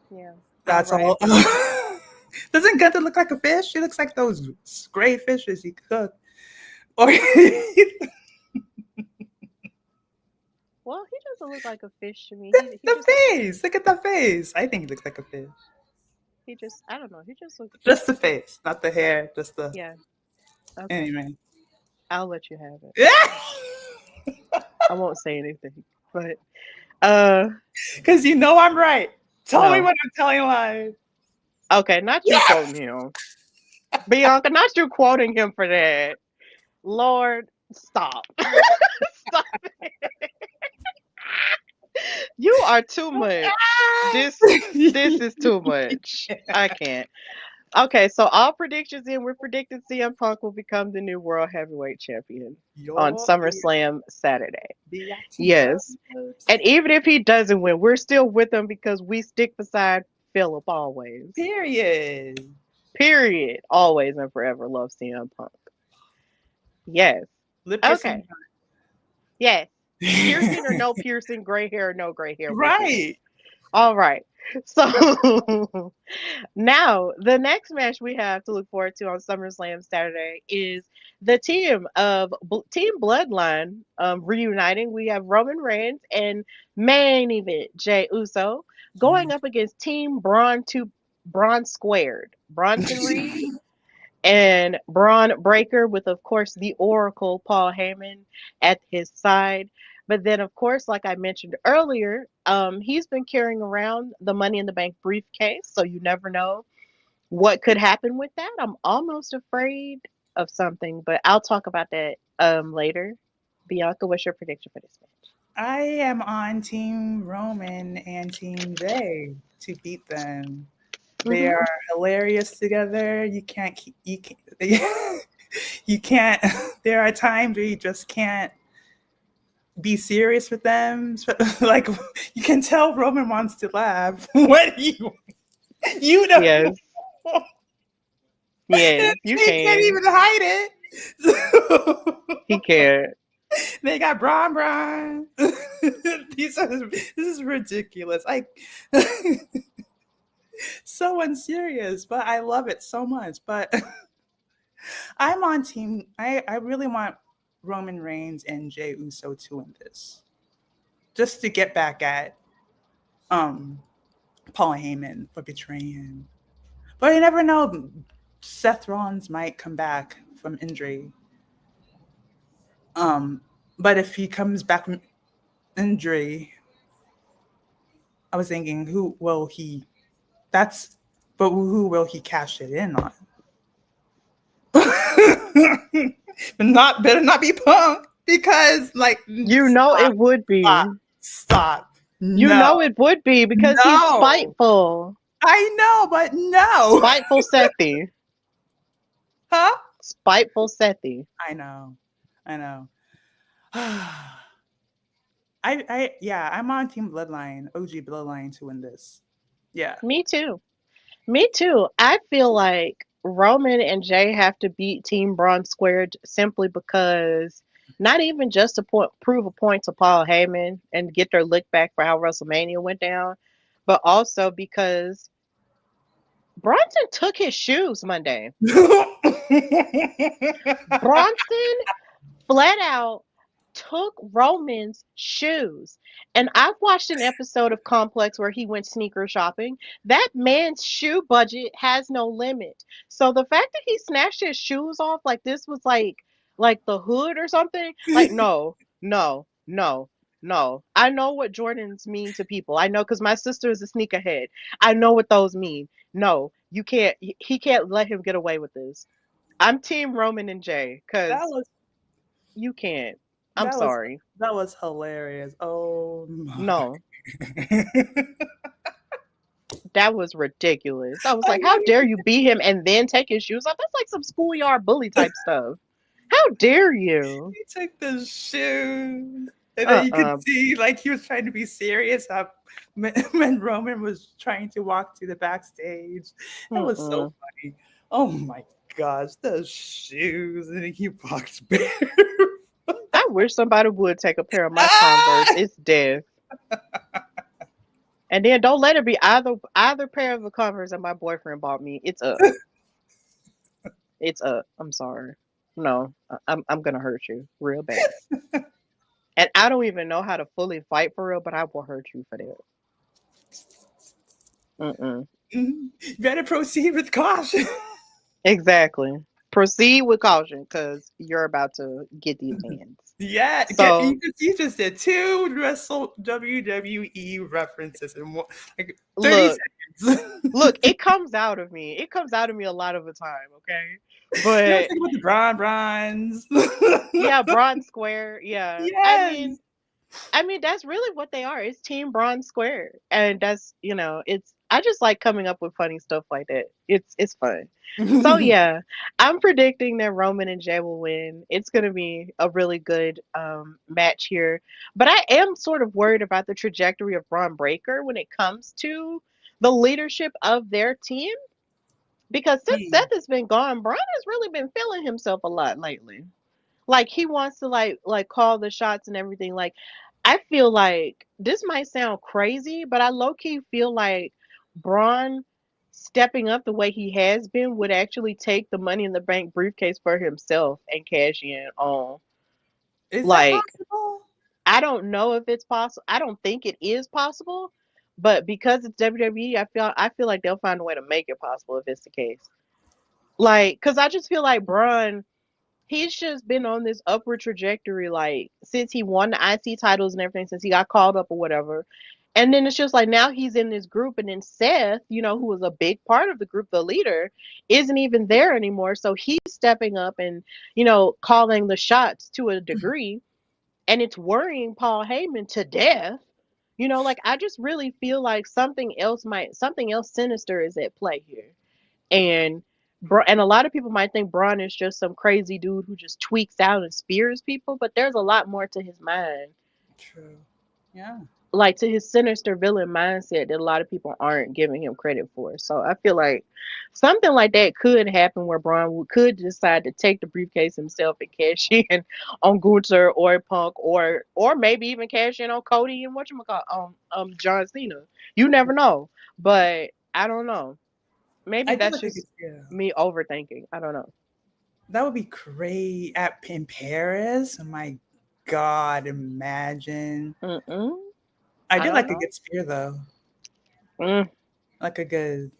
Yeah. I'll That's all. riot for you. Doesn't Gunther look like a fish? He looks like those gray fishes he cooked. Or Well, he doesn't look like a fish to me. He the just face. Look at the face. I think he looks like a fish. I don't know. He just looks. Just the face, not the hair. Just the. Yeah. Okay. Anyway. I'll let you have it. Yeah. I won't say anything. But uh Because you know I'm right. Tell me no. when I'm telling lies. Okay, not you quoting him. Bianca, not you quoting him for that. Lord, Stop. Stop. You are too much. This is too much. I can't. Okay, so all predictions in, we're predicting CM Punk will become the new World Heavyweight Champion on Yo, SummerSlam Saturday. Yes. Beatitudes. And even if he doesn't win, we're still with him because we stick beside Philip always. Period. Period. Always and forever love CM Punk. Yes. Lip kissing. Okay. Yes. Piercing or no piercing, gray hair or no gray hair, we're here. Right. All right. So now the next match we have to look forward to on SummerSlam Saturday is the Team Bloodline reuniting. We have Roman Reigns and main event Jey Uso going up against Team Braun Squared. Bronson Reed and Braun Breaker with, of course, the Oracle Paul Heyman at his side. But then, of course, like I mentioned earlier, he's been carrying around the Money in the Bank briefcase, so you never know what could happen with that. I'm almost afraid of something, but I'll talk about that later. Bianca, what's your prediction for this match? I am on Team Roman and Team Jay to beat them. They Mm-hmm. are hilarious together. You can't there are times where you just can't be serious with them. Like you can tell Roman wants to laugh. What you know Yes, yes, you he can't can. even hide it. He can. They got Braun. This is ridiculous. So unserious, but I love it so much. But I'm on team. I really want Roman Reigns and Jey Uso to win this, just to get back at Paul Heyman for betraying him. But you never know. Seth Rollins might come back from injury. But if he comes back from injury, I was thinking, who will he cash it in on? Better not be Punk, because It would be. Stop. It would be because he's spiteful. I know, but no. Spiteful Sethi. Huh? Spiteful Sethi. I know. I'm on Team Bloodline, OG Bloodline to win this. Yeah. Me too. I feel like Roman and Jay have to beat Team Braun Squared simply because not even just to prove a point to Paul Heyman and get their lick back for how WrestleMania went down, but also because Bronson took his shoes Monday. Bronson flat out took Roman's shoes. And I've watched an episode of Complex where he went sneaker shopping. That man's shoe budget has no limit. So the fact that he snatched his shoes off like this was like the hood or something, like no. I know what Jordans mean to people. I know because my sister is a sneakerhead. I know what those mean. No, you can't. He can't let him get away with this. I'm Team Roman and Jay because you can't. I'm sorry. That was hilarious. Oh my. No. That was ridiculous. I was like, how dare you beat him and then take his shoes off? That's like some schoolyard bully type stuff. How dare you? He took the shoes. And then you could see like he was trying to be serious when Roman was trying to walk to the backstage. That was so funny. Oh my gosh, those shoes. And he walked bare. I wish somebody would take a pair of my Converse. It's death. And then don't let it be either pair of the Converse that my boyfriend bought me. It's up. It's up. I'm sorry. No, I'm gonna hurt you real bad. And I don't even know how to fully fight for real, but I will hurt you for that. You better proceed with caution. Exactly. Proceed with caution because you're about to get these hands. Yeah, So you just did two WWE references in one, like 30 look, seconds. look, it comes out of me. It comes out of me a lot of the time, okay? You ever But think about the bronze? yeah, Bronze Square. Yeah. Yes. I mean, that's really what they are. It's Team Bronze Square. And that's, it's I just like coming up with funny stuff like that. It's fun. So yeah, I'm predicting that Roman and Jay will win. It's gonna be a really good match here. But I am sort of worried about the trajectory of Braun Breaker when it comes to the leadership of their team. Because since Hmm. Seth has been gone, Braun has really been feeling himself a lot lately. Like he wants to like call the shots and everything. Like I feel like this might sound crazy, but I low key feel like Braun stepping up the way he has been would actually take the Money in the Bank briefcase for himself and cash in on. Is that Like possible? I don't know if it's possible. I don't think it is possible, but because it's WWE, I feel like they'll find a way to make it possible if it's the case. Like, cause I just feel like Braun he's just been on this upward trajectory like since he won the IC titles and everything since he got called up or whatever. And then it's just like now he's in this group and then Seth, who was a big part of the group, the leader, isn't even there anymore. So he's stepping up and, calling the shots to a degree and it's worrying Paul Heyman to death. Like I just really feel like something else sinister is at play here. And and a lot of people might think Braun is just some crazy dude who just tweaks out and spears people, but there's a lot more to his mind, True. Yeah. like to his sinister villain mindset that a lot of people aren't giving him credit for. So I feel like something like that could happen where could decide to take the briefcase himself and cash in on Gunther or Punk or maybe even cash in on Cody and whatchamacallit, John Cena. You never know, but I don't know. Maybe I feel that's like I could, just yeah. me overthinking. I don't know. That would be great in Paris. Oh my God, imagine. Mm-mm. I I did don't like a know. good spear though, Mm. like a good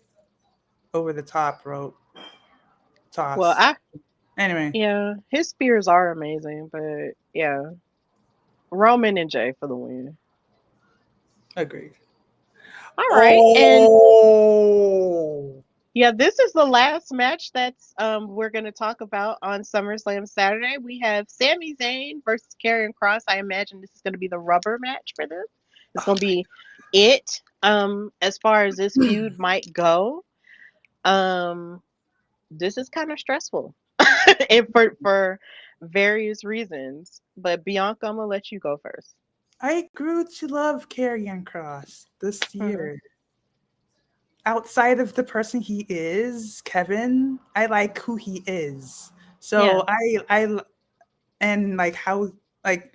over the top rope Well, toss. Anyway, yeah, his spears are amazing, but yeah, Roman and Jay for the win. agreed. All right, and Oh, yeah, this is the last match that's we're gonna talk about on SummerSlam Saturday. We have Sami Zayn versus Karrion Cross. I imagine this is gonna be the rubber match for them. It's oh gonna be it. As far as this my. feud might go. Um, this is kind of stressful and for various reasons. But Bianca, I'm gonna let you go first. I grew to love Karrion Cross this Hmm. year. Outside of the person he is, Kevin, I like who he is. Yeah, So and like how like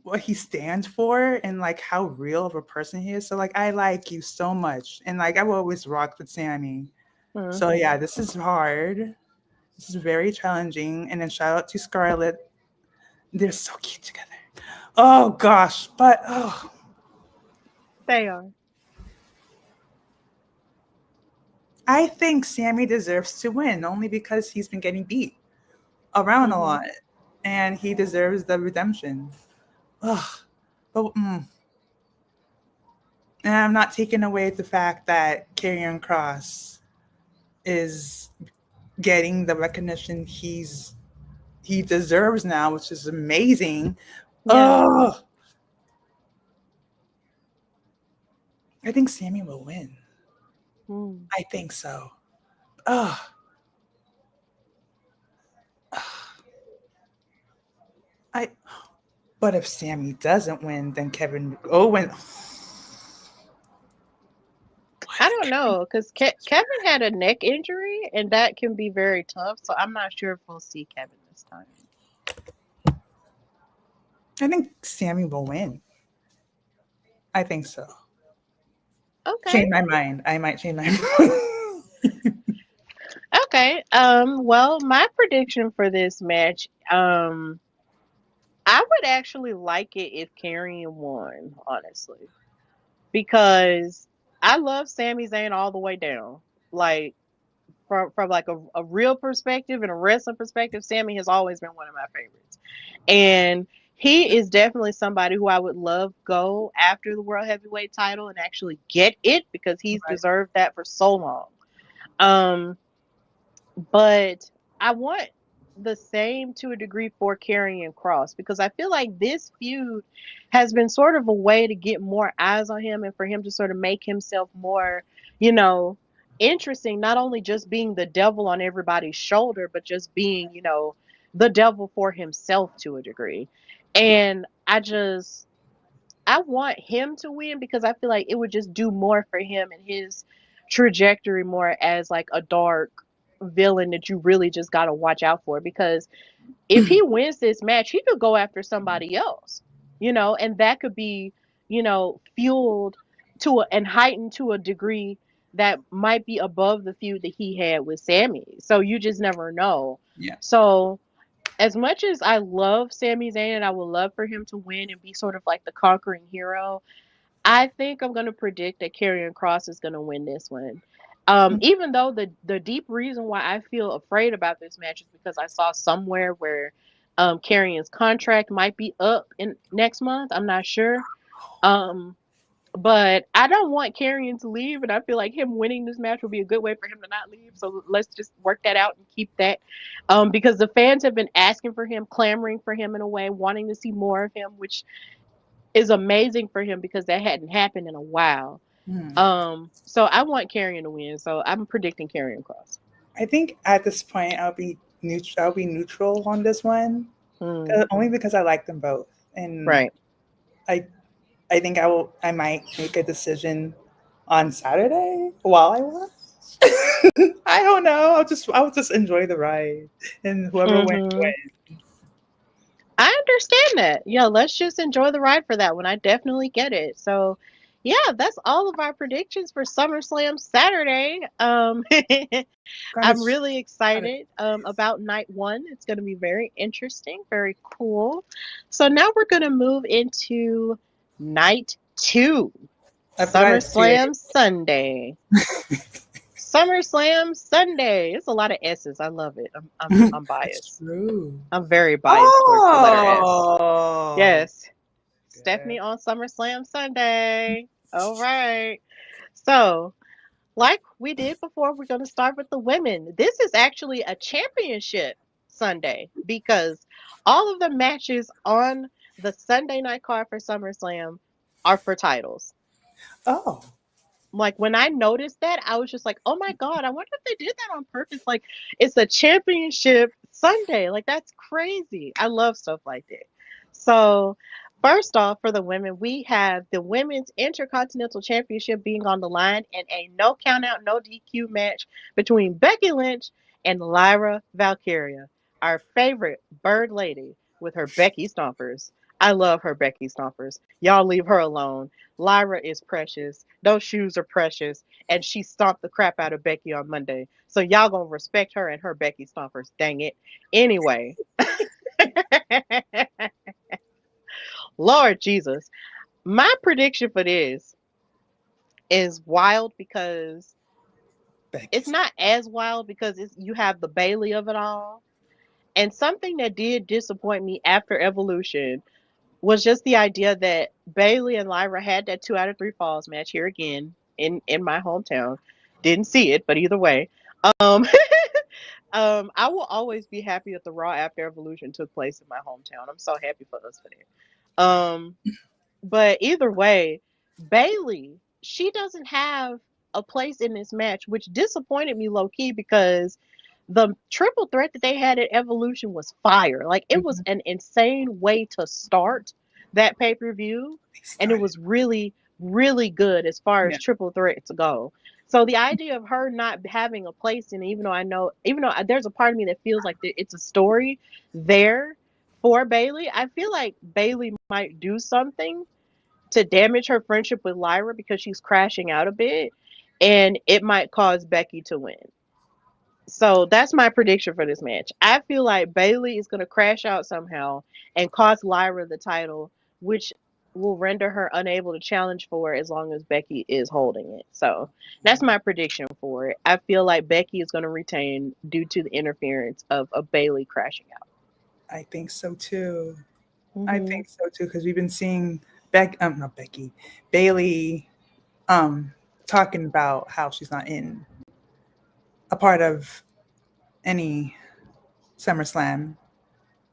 what he stands for and like how real of a person he is. So like I like you so much. And like I've always rocked with Sammy. So hmm, yeah, this is hard. This is very challenging. And then shout out to Scarlett. They're so cute together. Oh gosh, but oh, they are. I think Sammy deserves to win only because he's been getting beat around a Hmm. lot, and he deserves the redemption. Ugh, but and I'm not taking away the fact that Karrion Cross is getting the recognition he deserves now, which is amazing. Yeah. Oh, I think Sammy will win. Mm. I think so. Oh, I. But if Sammy doesn't win, then Kevin Owen. What I if don't know because Kevin had a neck injury and that can be very tough. So I'm not sure if we'll see Kevin this time. I think Sammy will win. I think so. Okay. Change my mind. I might change my mind. Okay. Well, my prediction for this match, I would actually like it if Karrion won, honestly, because I love Sami Zayn all the way down. Like from like a real perspective and a wrestling perspective, Sammy has always been one of my favorites. And he is definitely somebody who I would love go after the world heavyweight title and actually get it because he's Right. deserved that for so long. Um, but I want the same to a degree for Karrion Cross because I feel like this feud has been sort of a way to get more eyes on him and for him to sort of make himself more, you know, interesting, not only just being the devil on everybody's shoulder, but just being, the devil for himself to a degree. And I want him to win because I feel like it would just do more for him and his trajectory more as like a dark villain that you really just got to watch out for because if he wins this match, he could go after somebody else, and that could be, fueled and heightened to a degree that might be above the feud that he had with Sammy. So you just never know. Yeah. So as much as I love Sami Zayn and I would love for him to win and be sort of like the conquering hero, I think I'm going to predict that Karrion Cross is going to win this one. Even though the deep reason why I feel afraid about this match is because I saw somewhere where Karrion's contract might be up in next month. I'm not sure. Um, but I don't want Karrion to leave, and I feel like him winning this match will be a good way for him to not leave. So let's just work that out and keep that. Because the fans have been asking for him, clamoring for him in a way, wanting to see more of him, which is amazing for him because that hadn't happened in a while. Mm. So I want Karrion to win. So I'm predicting Karrion Cross. I think at this point I'll be neutral. I'll be neutral on this one, only because I like them both, and Right. I think I might make a decision on Saturday while I watch. I don't know. I'll just enjoy the ride, and whoever wins. I understand that. Yeah, let's just enjoy the ride for that one. I definitely get it. So, yeah, that's all of our predictions for SummerSlam Saturday. I'm really excited about night one. It's going to be very interesting, very cool. So now we're going to move into night two, SummerSlam Sunday. SummerSlam Sunday. It's a lot of S's. I love it. I'm biased. True. I'm very biased towards the letter S. Oh, Yes. Stephanie on SummerSlam Sunday. All right. So, like we did before, we're going to start with the women. This is actually a championship Sunday because all of the matches on the Sunday night card for SummerSlam are for titles. Oh. Like when I noticed that, I was just like, oh my God, I wonder if they did that on purpose. Like it's a championship Sunday. Like that's crazy. I love stuff like that. So first off, for the women, we have the Women's Intercontinental Championship being on the line in a no count out, no DQ match between Becky Lynch and Lyra Valkyria, our favorite bird lady with her Becky Stompers. I love her Becky Stompers. Y'all leave her alone. Lyra is precious. Those shoes are precious. And she stomped the crap out of Becky on Monday. So y'all gonna respect her and her Becky Stompers. Dang it. Anyway. Lord Jesus. My prediction for this is wild because it's not as wild because you have the Bailey of it all. And something that did disappoint me after Evolution was just the idea that Bailey and Lyra had that 2 out of 3 falls match here again in my hometown. Didn't see it, but either way. Um I will always be happy that the Raw after Evolution took place in my hometown. I'm so happy for us for that. But either way, Bailey, she doesn't have a place in this match, which disappointed me low key because the triple threat that they had at Evolution was fire. Like it was an insane way to start that pay-per-view. And it was really, really good as far as triple threats go. So the idea of her not having a place in it, even though there's a part of me that feels like it's a story there for Bailey, I feel like Bailey might do something to damage her friendship with Lyra because she's crashing out a bit, and it might cause Becky to win. So that's my prediction for this match. I feel like Bailey is going to crash out somehow and cost Lyra the title, which will render her unable to challenge for it as long as Becky is holding it. So that's my prediction for it. I feel like Becky is going to retain due to the interference of a Bailey crashing out. I think so too. I Hmm. think so too because we've been seeing not Becky, Bailey, talking about how she's not in a part of any SummerSlam.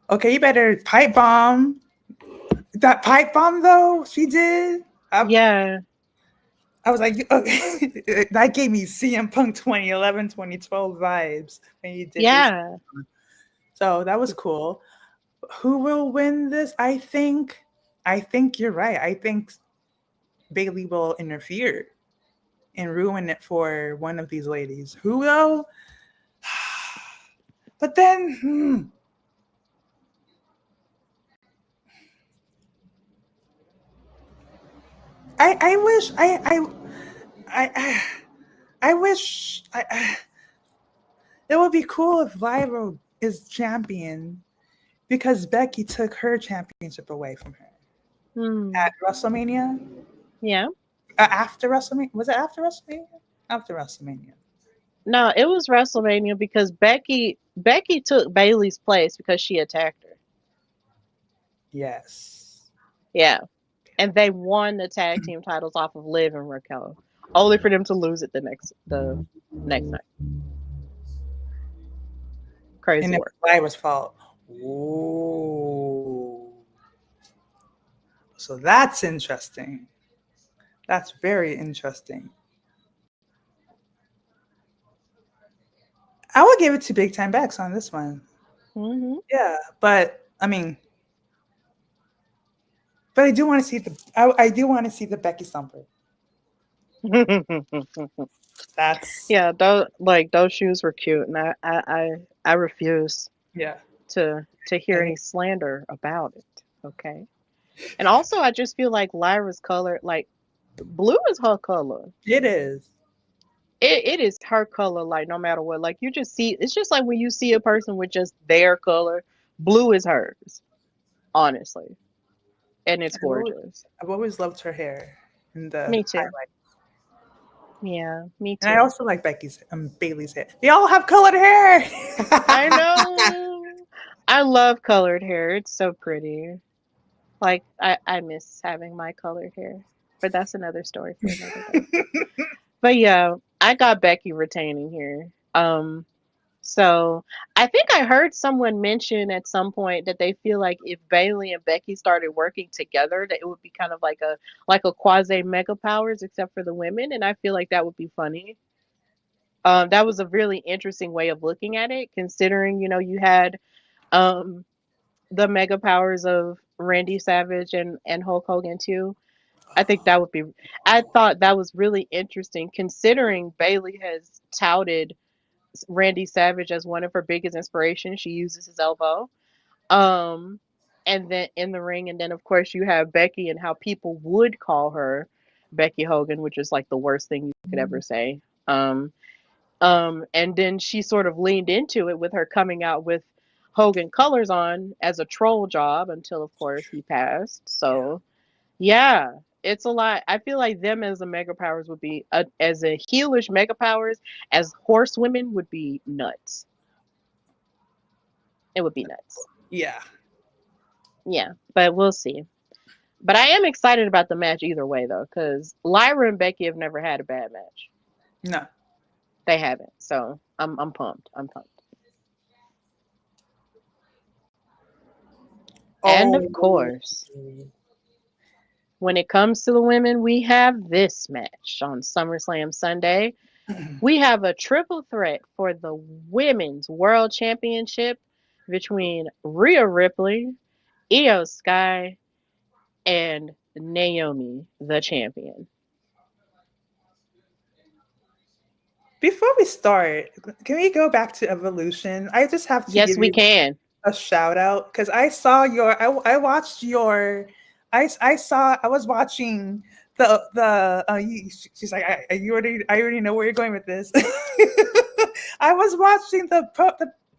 Okay, you better pipe bomb. That pipe bomb though, she did. Yeah, I was like, okay, that gave me CM Punk 2011, 2012 vibes when you did this. yeah. So that was cool. Who will win this? I think you're right. I think Bailey will interfere and ruin it for one of these ladies. Who though? But then, I wish I I wish it would be cool if Lyra is champion because Becky took her championship away from her Hmm. at WrestleMania. Yeah. After WrestleMania, was it after WrestleMania? After WrestleMania. No, it was WrestleMania because Becky took Bailey's place because she attacked her. Yes. Yeah. And they won the tag team titles off of Liv and Raquel, only for them to lose it the next night. And Crazy it work. was Lyra's fault. Ooh. So that's interesting. That's very interesting. I would give it to Big Time Bex on this one. Hmm. Yeah, but I mean, but I do want to see I do want to see the Becky Stumper. That's Yeah, those shoes were cute, and I refuse yeah. to hear I any slander about it. Okay. And also, I just feel like Lyra's color, like blue is her color. It is. It is her color, like no matter what. Like you just see, it's just like when you see a person with just their color, blue is hers, honestly, and it's gorgeous. I've always loved her hair and the Me too. highlight. Yeah, me And I too. also like Bailey's hair. They all have colored hair. I know. I love colored hair. It's so pretty. Like I miss having my colored hair, but that's another story for another day. But yeah, I got Becky retaining here. So I think I heard someone mention at some point that they feel like if Bailey and Becky started working together, that it would be kind of like a quasi mega powers, except for the women, and I feel like that would be funny. That was a really interesting way of looking at it, considering you had um the mega powers of Randy Savage and Hulk Hogan too. I think that would be. I thought that was really interesting, considering Bailey has touted Randy Savage as one of her biggest inspirations. She uses his elbow. Um, and then in the ring, and then of course you have Becky and how people would call her Becky Hogan, which is like the worst thing you could ever say. And then she sort of leaned into it with her coming out with Hogan colors on as a troll job until of course he passed. Yeah. So yeah, it's a lot. I feel like them as the mega powers would be as a heelish mega powers as horsewomen would be nuts. It would be nuts. Yeah. Yeah, but we'll see. But I am excited about the match either way though, because Lyra and Becky have never had a bad match. No. They haven't, so I'm pumped. I'm pumped. And Oh. of course, when it comes to the women, we have this match on SummerSlam Sunday. We have a triple threat for the Women's World Championship between Rhea Ripley, Io Sky, and Naomi, the champion. Before we start, can we go back to Evolution? I just have to Yes, give we you can. a shout out because I saw I watched your I was watching she's like I already know where you're going with this. I was watching the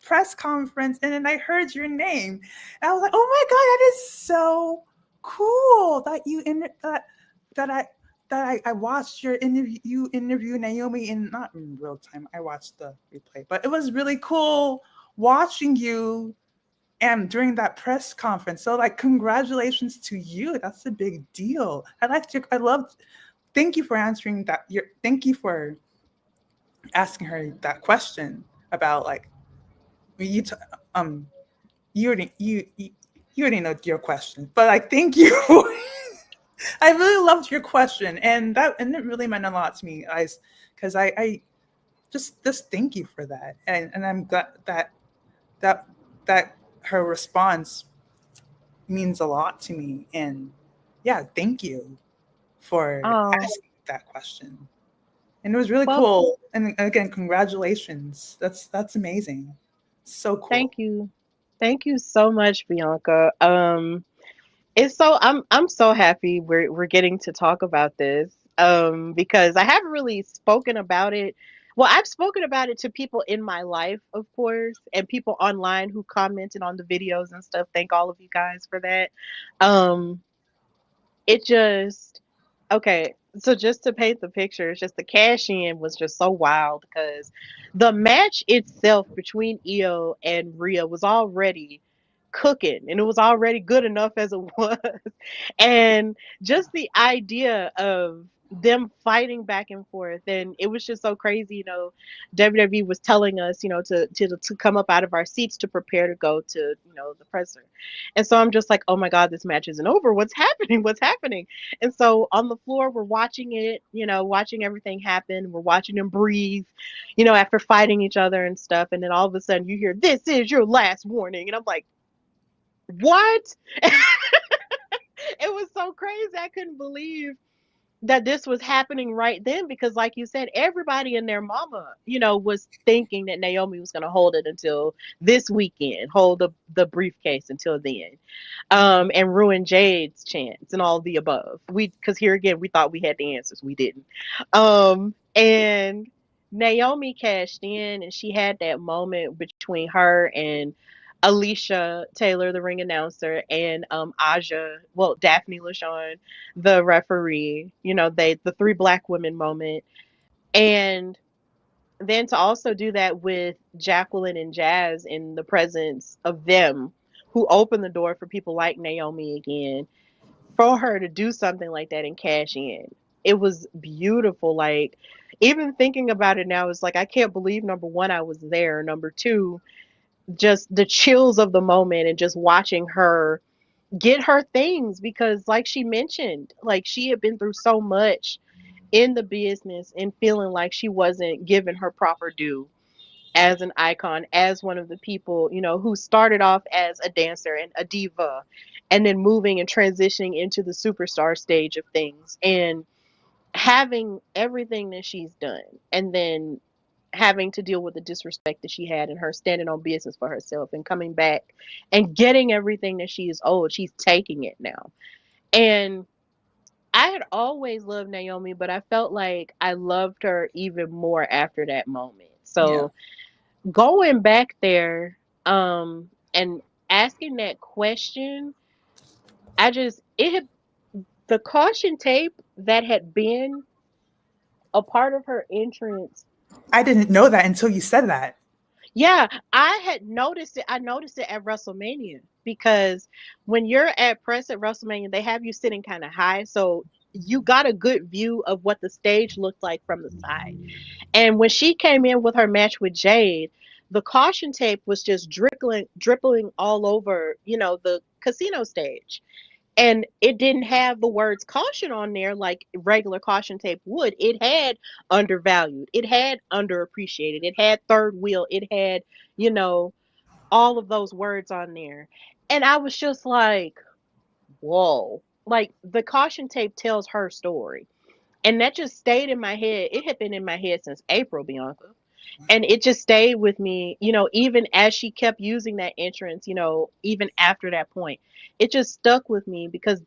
press conference and then I heard your name and I was like, oh my god, that is so cool that that I I watched your interview. You interview Naomi in not in real time. I watched the replay, but it was really cool watching you and during that press conference. So like, congratulations to you. That's a big deal. I liked your. I loved. Thank you for answering that. Thank you for asking her that question about like you. Um, you already you already know your question, but like, thank you. I really loved your question, and it really meant a lot to me, guys, because I just thank you for that, and I'm glad that that her response means a lot to me, and yeah, thank you for Oh, asking that question, and it was really well, cool, and again, congratulations, that's amazing, so cool. thank you. Thank you so much, Bianca. It's so I'm so happy we're getting to talk about this. Because I haven't really spoken about it. Well, I've spoken about it to people in my life, of course, and people online who commented on the videos and stuff. Thank all of you guys for that. Um, it just okay, so just to paint the picture, it's just the cash in was just so wild because the match itself between Io and Rhea was already cooking and it was already good enough as it was. And just the idea of them fighting back and forth, and it was just so crazy, WWE was telling us, to come up out of our seats to prepare to go to, the presser. And so I'm just like, oh my God, this match isn't over. What's happening? What's happening? And so on the floor, we're watching it, watching everything happen. We're watching them breathe, after fighting each other and stuff. And then all of a sudden you hear, "This is your last warning." And I'm like, what? It was so crazy. I couldn't believe that this was happening right then because, like you said, everybody and their mama, was thinking that Naomi was going to hold it until this weekend, hold the briefcase until then, and ruin Jade's chance and all the above. Because here again, we thought we had the answers, we didn't. And Naomi cashed in, and she had that moment between her and Alicia Taylor, the ring announcer, and Aja, well, Daphne LaShawn, the referee, the three black women moment. And then to also do that with Jacqueline and Jazz in the presence of them, who opened the door for people like Naomi again, for her to do something like that and cash in. It was beautiful. Like, even thinking about it now, it's like, I can't believe, number one, I was there. Number two, just the chills of the moment and just watching her get her things because, like she mentioned, like she had been through so much in the business and feeling like she wasn't given her proper due as an icon, as one of the people, who started off as a dancer and a diva and then moving and transitioning into the superstar stage of things and having everything that she's done and then having to deal with the disrespect that she had and her standing on business for herself and coming back and getting everything that she is owed. She's taking it now. And I had always loved Naomi, but I felt like I loved her even more after that moment. Yeah, So going back there, and asking that question, it had the caution tape that had been a part of her entrance. I didn't know that until you said that. Yeah, I had noticed it. I noticed it at WrestleMania because when you're at press at WrestleMania, they have you sitting kind of high. So you got a good view of what the stage looked like from the side. And when she came in with her match with Jade, the caution tape was just dripping all over, the casino stage. And it didn't have the words caution on there like regular caution tape would. It had undervalued, it had underappreciated, it had third wheel, it had, you know, all of those words on there. And I was just like, whoa. Like, the caution tape tells her story. And that just stayed in my head. It had been in my head since April, Bianca. And it just stayed with me, even as she kept using that entrance, even after that point. It just stuck with me because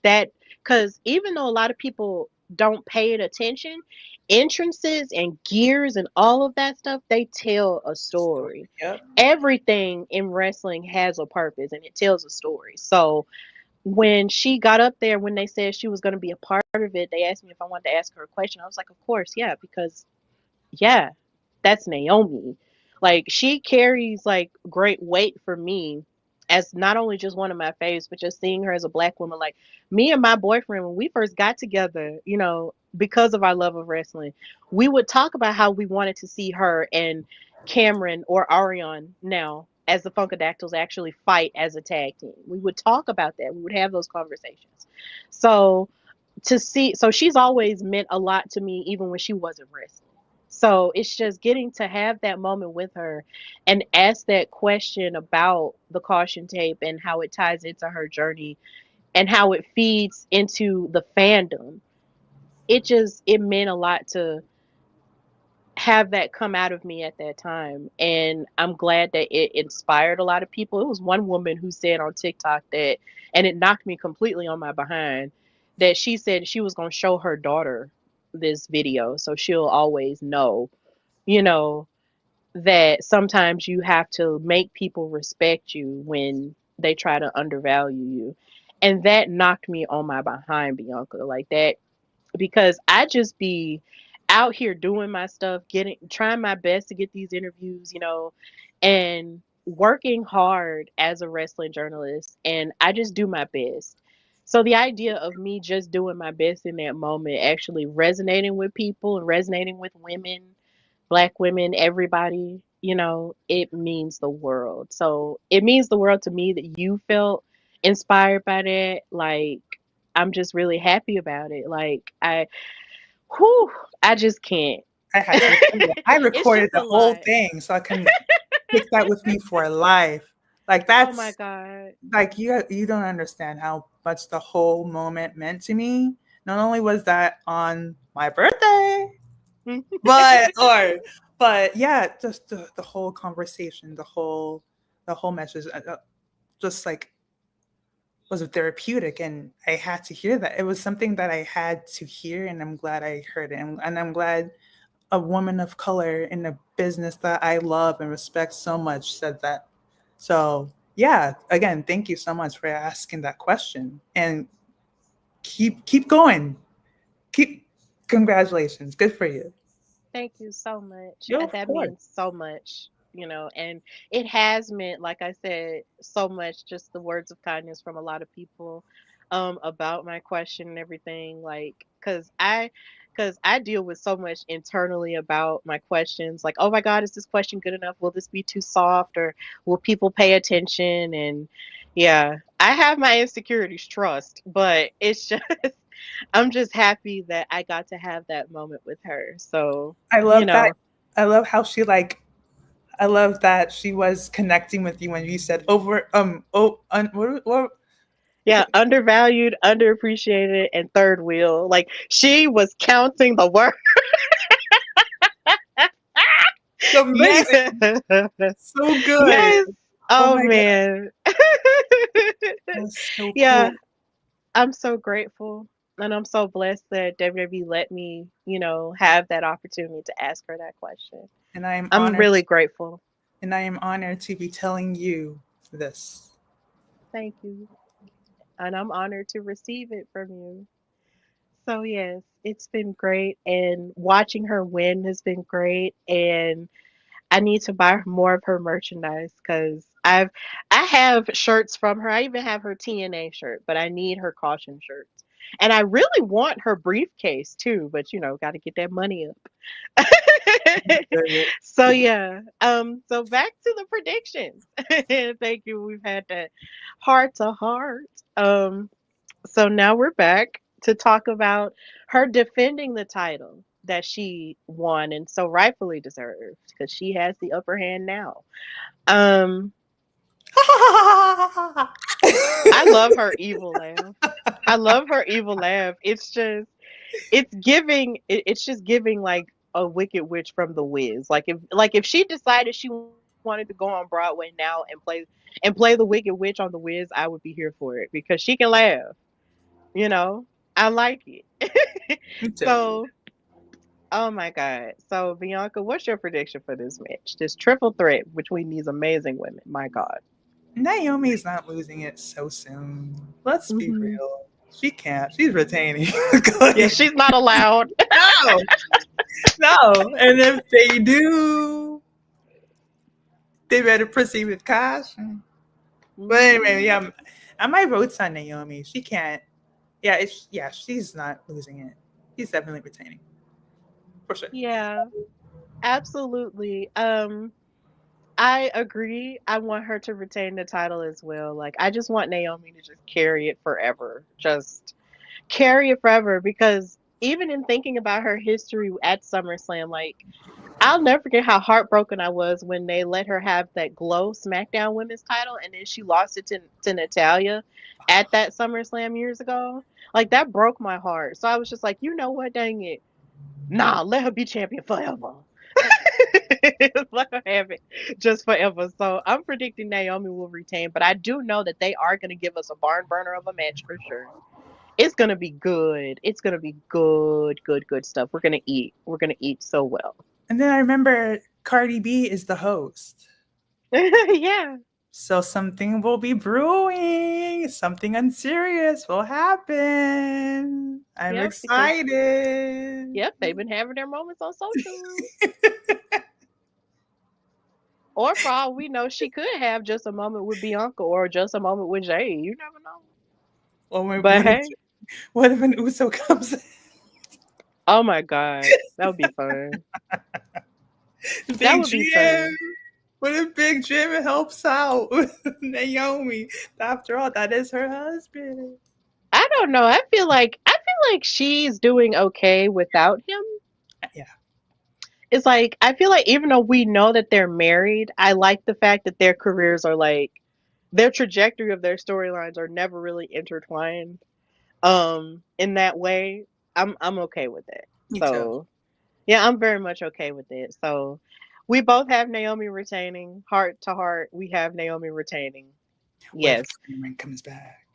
even though a lot of people don't pay it attention, entrances and gears and all of that stuff, they tell a Story. story. Yep. Everything in wrestling has a purpose and it tells a story. So when she got up there, when they said she was going to be a part of it, they asked me if I wanted to ask her a question. I was like, of course, yeah, because yeah, that's Naomi. Like she carries like great weight for me as not only just one of my faves, but just seeing her as a black woman. Like me and my boyfriend, when we first got together, because of our love of wrestling, we would talk about how we wanted to see her and Cameron or Arion now as the Funkadactyls actually fight as a tag team. We would talk about that. We would have those conversations. So so she's always meant a lot to me even when she wasn't wrestling. So it's just getting to have that moment with her and ask that question about the caution tape and how it ties into her journey and how it feeds into the fandom. It meant a lot to have that come out of me at that time. And I'm glad that it inspired a lot of people. It was one woman who said on TikTok that, and it knocked me completely on my behind, that she said she was going to show her daughter this video so she'll always know, you know, that sometimes you have to make people respect you when they try to undervalue you. And that knocked me on my behind, Bianca. Like that, because I just be out here doing my stuff, trying my best to get these interviews, and working hard as a wrestling journalist, and I just do my best. So the idea of me just doing my best in that moment actually resonating with people and resonating with women, black women, everybody, it means the world. So it means the world to me that you felt inspired by that. Like I'm just really happy about it. Like whew, I just can't. I had to record it. I It's recorded just the a whole lot. thing so I can take that with me for life. Like Oh my that's God. like you don't understand how much the whole moment meant to me. Not only was that on my birthday, but yeah, just the whole conversation, the whole message, just like was therapeutic, and I had to hear that. It was something that I had to hear, and I'm glad I heard it, and I'm glad a woman of color in a business that I love and respect so much said that. So yeah, again, thank you so much for asking that question, and keep going. Keep Congratulations. Good for you. Thank you so much. Yo, of That course. means so much, and it has meant, like I said, so much, just the words of kindness from a lot of people about my question and everything. Like, because I deal with so much internally about my questions. Like, oh my God, is this question good enough? Will this be too soft? Or will people pay attention? And yeah, I have my insecurities, trust, but it's just I'm just happy that I got to have that moment with her. So, I you love that. know, I love how she like. I love that she was connecting with you when you said over what yeah, undervalued, underappreciated, and third wheel. Like she was counting the word. Yes. amazing, so good. Yes. Oh Oh my god, man. that's so Yeah, cool. I'm so grateful. And I'm so blessed that WWE let me, have that opportunity to ask her that question. And I am I'm honored, really grateful. and I am honored to be telling you this. Thank you. And I'm honored to receive it from you. So yes, it's been great, and watching her win has been great, and I need to buy more of her merchandise because I have shirts from her. I even have her TNA shirt, but I need her caution shirts. And I really want her briefcase too, but got to get that money up. So yeah. So back to the predictions. Thank you. We've had that heart to heart. So now we're back to talk about her defending the title that she won and so rightfully deserved because she has the upper hand now. Um, I love her evil laugh. I love her evil laugh. It's just giving like a Wicked Witch from The Wiz. Like if she decided she wanted to go on Broadway now and play the Wicked Witch on The Wiz, I would be here for it because she can laugh. You know, I like it. Me too. So, oh my God. So, Bianca, what's your prediction for this match? This triple threat between these amazing women. My God. Naomi's not losing it so soon. Let's be Hmm. real. She can't. She's retaining. Yeah, she's not allowed. No, no. And if they do, they better proceed with caution. But anyway, Mhm. yeah, I might vote on Naomi. She can't. Yeah, she's not losing it. She's definitely retaining for sure. Yeah, absolutely. I agree. I want her to retain the title as well. Like, I just want Naomi to just carry it forever. Just carry it forever because even in thinking about her history at SummerSlam, like, I'll never forget how heartbroken I was when they let her have that Glow SmackDown Women's title and then she lost it to Natalia at that SummerSlam years ago. Like, that broke my heart. So I was just like, you know what, dang it. Nah, let her be champion forever. Let her have it just forever. So I'm predicting Naomi will retain, but I do know that they are going to give us a barn burner of a match for sure. It's going to be good. It's going to be good, good, good stuff. We're going to eat. We're going to eat so well. And then I remember Cardi B is the host. Yeah. So something will be brewing. Something unserious will happen. I'm Yep. Because, excited. yep, they've been having their moments on social. Or for all we know, she could have just a moment with Bianca or just a moment with Jay. You never know. Well, But hey, what if an Uso comes in? oh my God, that would be fun. That Big would be Jim? fun. What if Big Jim helps out with Naomi? After all, that is her husband. I don't know. I feel like she's doing okay without him. Yeah, It's like I feel like even though we know that they're married, I like the fact that their careers are like their trajectory of their storylines are never really intertwined. In that way, I'm okay with it. me too. So yeah, I'm very much okay with it. So we both have Naomi retaining. Heart to heart, we have Naomi retaining. What if Yes. Cameron comes back?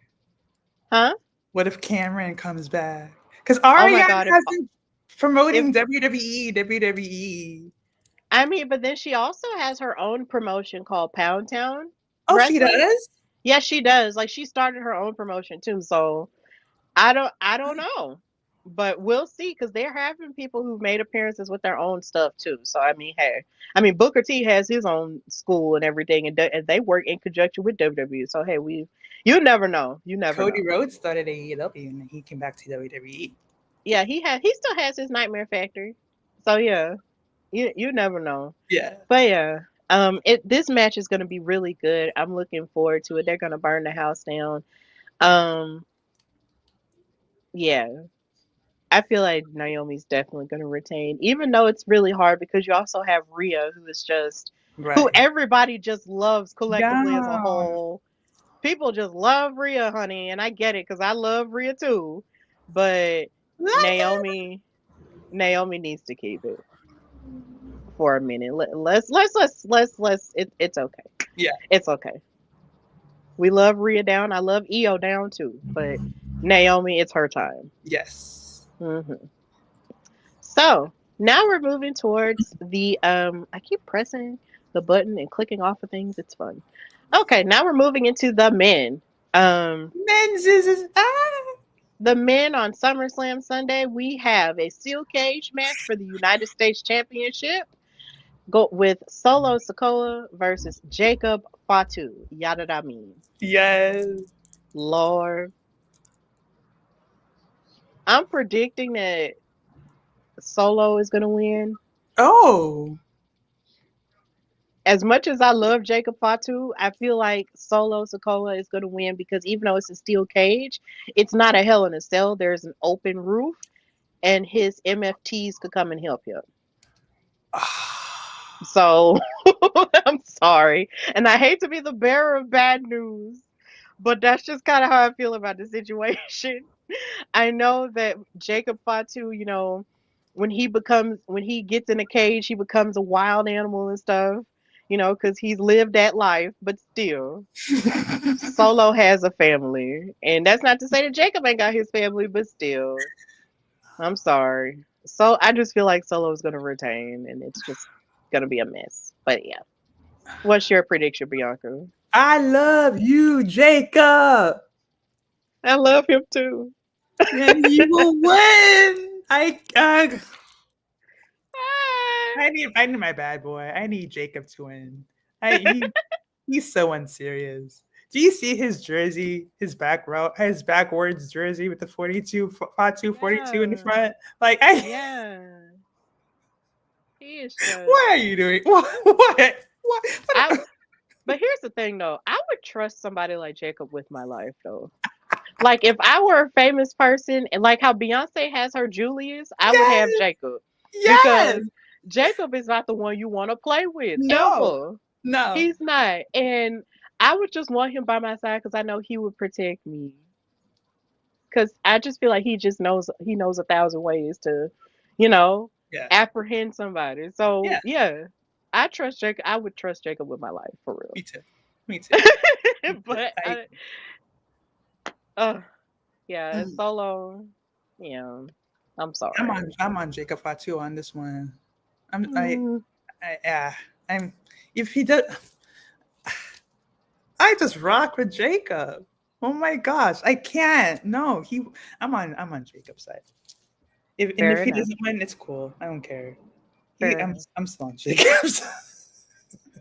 Huh? What if Cameron comes back? Because Oh my Ariane God. has been If promoting WWE, WWE. I mean, but then she also has her own promotion called Pound Town Oh, she Wrestling. does? Yes, she does. Like she started her own promotion too. So I don't know. But we'll see because they're having people who've made appearances with their own stuff too. So I mean, hey, I mean Booker T has his own school and everything, and they work in conjunction with WWE. So hey, you never know. You never Cody know. Rhodes started AEW and then he came back to WWE. Yeah, he still has his Nightmare Factory. So yeah, you never know. Yeah. But yeah, this match is gonna be really good. I'm looking forward to it. They're gonna burn the house down. Um, yeah, I feel like Naomi's definitely gonna retain, even though it's really hard because you also have Rhea, who Right. everybody just loves collectively as a Yeah. whole. People just love Rhea, honey, and I get it because I love Rhea too. But Naomi, Naomi needs to keep it for a minute. Let's. It's okay. Yeah. It's okay. We love Rhea down. I love Io down too. But Naomi, it's her time. Yes. So now we're moving towards the I keep pressing the button and clicking off of things. It's fun. Okay, now we're moving into the men. Um Men's is the men on SummerSlam Sunday, we have a steel cage match for the United States Championship. Go with Solo Sikoa versus Jacob Fatu. Yada da mean. yes. Lord. I'm predicting that Solo is gonna win. Oh. As much as I love Jacob Fatu, I feel like Solo Sokola is going to win because even though it's a steel cage, it's not a hell in a cell. There's an open roof, and his MFTs could come and help him. So I'm sorry. And I hate to be the bearer of bad news, but that's just kind of how I feel about the situation. I know that Jacob Fatu, when he gets in a cage, he becomes a wild animal and stuff, because he's lived that life, but still, Solo has a family. And that's not to say that Jacob ain't got his family, but still, I'm sorry. So I just feel like Solo is going to retain and it's just going to be a mess. But yeah. What's your prediction, Bianca? I love you, Jacob. I love him too. And you will win. Ah, I need my bad boy. I need Jacob to win. He's so unserious. Do you see his jersey, his backwards jersey with the 42, 42 in the yeah, front? Like, yeah. He is just. what are you doing? What? I. But here's the thing, though. I would trust somebody like Jacob with my life, though. Like if I were a famous person, and like how Beyonce has her Julius, I would have Yes, Jacob yes. because Jacob is not the one you want to play with No, ever. no. He's not, and I would just want him by my side because I know he would protect me. Because I just feel like he knows 1,000 ways to, you know, Yeah, apprehend somebody. So yeah. yeah, I trust Jacob. I would trust Jacob with my life for Me real. too. Me too. Me too. But uh, yeah, it's solo. Yeah, I'm sorry. I'm on Jacob Fatu on this one. I'm Mm, yeah. I'm if he does I just rock with Jacob. Oh my gosh, I can't. No, I'm on Jacob's side. If fair he enough. doesn't win, it's cool. I don't care. Fair enough. I'm still on Jacob's.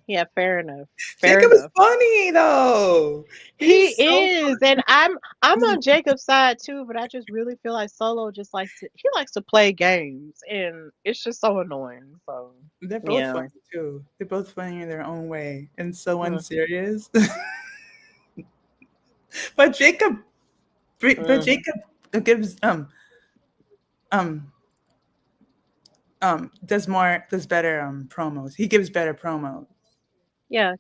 Yeah, fair enough. Fair Jacob is enough. funny though. He He's so is, and I'm funny. on Jacob's side too, but I just really feel like Solo just likes to play games, and it's just so annoying. So They're both yeah. funny too. They're both funny in their own way and so Mm, unserious. but Jacob, but mm. Jacob gives um does better promos. He gives better promos. Yeah,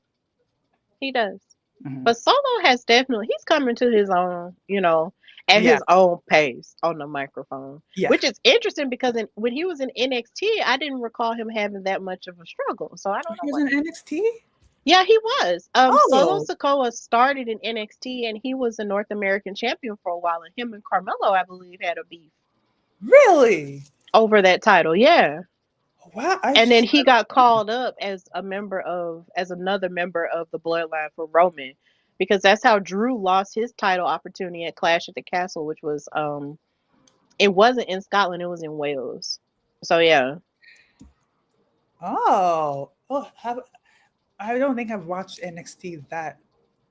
he does. Mhm. But Solo has he's coming to his own, at Yeah, his own pace on the microphone, yeah. which is interesting because when he was in NXT, I didn't recall him having that much of a struggle. So I don't know He was why. in NXT. Yeah, he was. Solo Oh, Sikoa started in NXT and he was a North American champion for a while, and him and Carmelo, I believe, had a beef really? over that title. Yeah. Wow. And then he got called up as another member of the bloodline for Roman, because that's how Drew lost his title opportunity at Clash at the Castle, which was it wasn't in Scotland, it was in Wales. So yeah. Oh, I don't think I've watched NXT that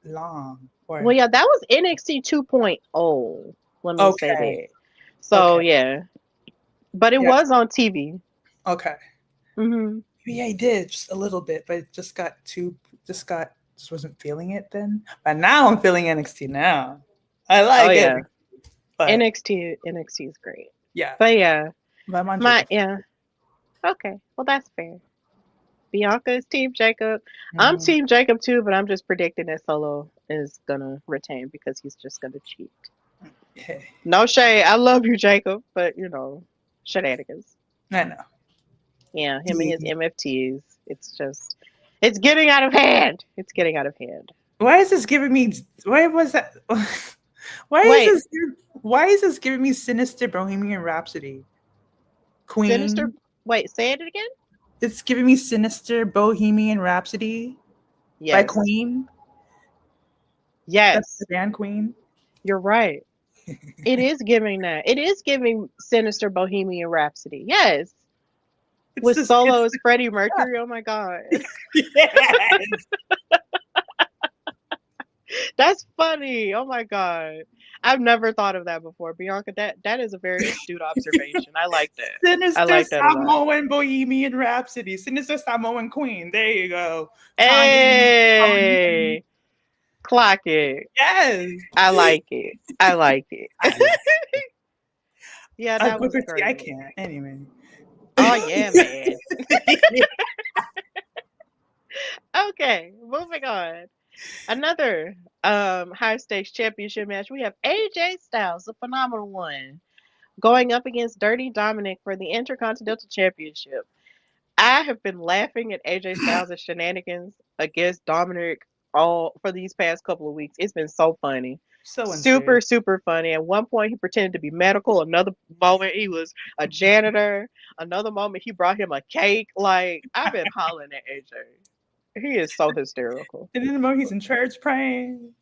long. Well, Or yeah, that was NXT 2.0. Let me say okay, that. So okay, yeah, but it yeah, was on TV. okay. Mhm. Yeah, I did just a little bit, but it just wasn't feeling it then. But now I'm feeling NXT now. I Oh like it, yeah. but NXT is great. yeah, But yeah, but I'm on my Jacob. yeah. Okay. Well, that's fair. Bianca is Team Jacob. I'm Mhm. Team Jacob too, but I'm just predicting that Solo is gonna retain because he's just gonna cheat. Hey, No shade. I love you, Jacob, but shenanigans. I know. Yeah, him and his MFTs. It's getting out of hand. It's getting out of hand. Why is this giving me? Why was that? Why is Wait, this? Why is this giving me Sinister Bohemian Rhapsody? Sinister. Queen. Wait, say it again. It's giving me Sinister Bohemian Rhapsody by Yes. Queen. That's the Yes. band Queen. You're right. It is giving that. It is giving Sinister Bohemian Rhapsody. Yes. With Solo It's as Freddie Mercury. Oh my God. yes. That's funny. Oh my God. I've never thought of that before. Bianca, that is a very astute observation. I like that. I Sinister like that a lot. Samoan Bohemian Rhapsody. Sinister Samoan Queen. There you go. Tying Bohemian. Hey, clock it. Yes. I like it. I like it. I love Yeah, that was Booker T. I great. can't. Anyway. Oh yeah, man. Okay, moving on. Another high stakes championship match. We have AJ Styles, the phenomenal one, going up against Dirty Dominic for the Intercontinental Championship. I have been laughing at AJ Styles' shenanigans against Dominic all for these past couple of weeks. It's been so funny. so Super, unserious. super funny. At one point, he pretended to be medical. Another moment, he was a janitor. Another moment, he brought him a cake. Like, I've been hollering at AJ. He is so hysterical. And then the moment he's in church praying.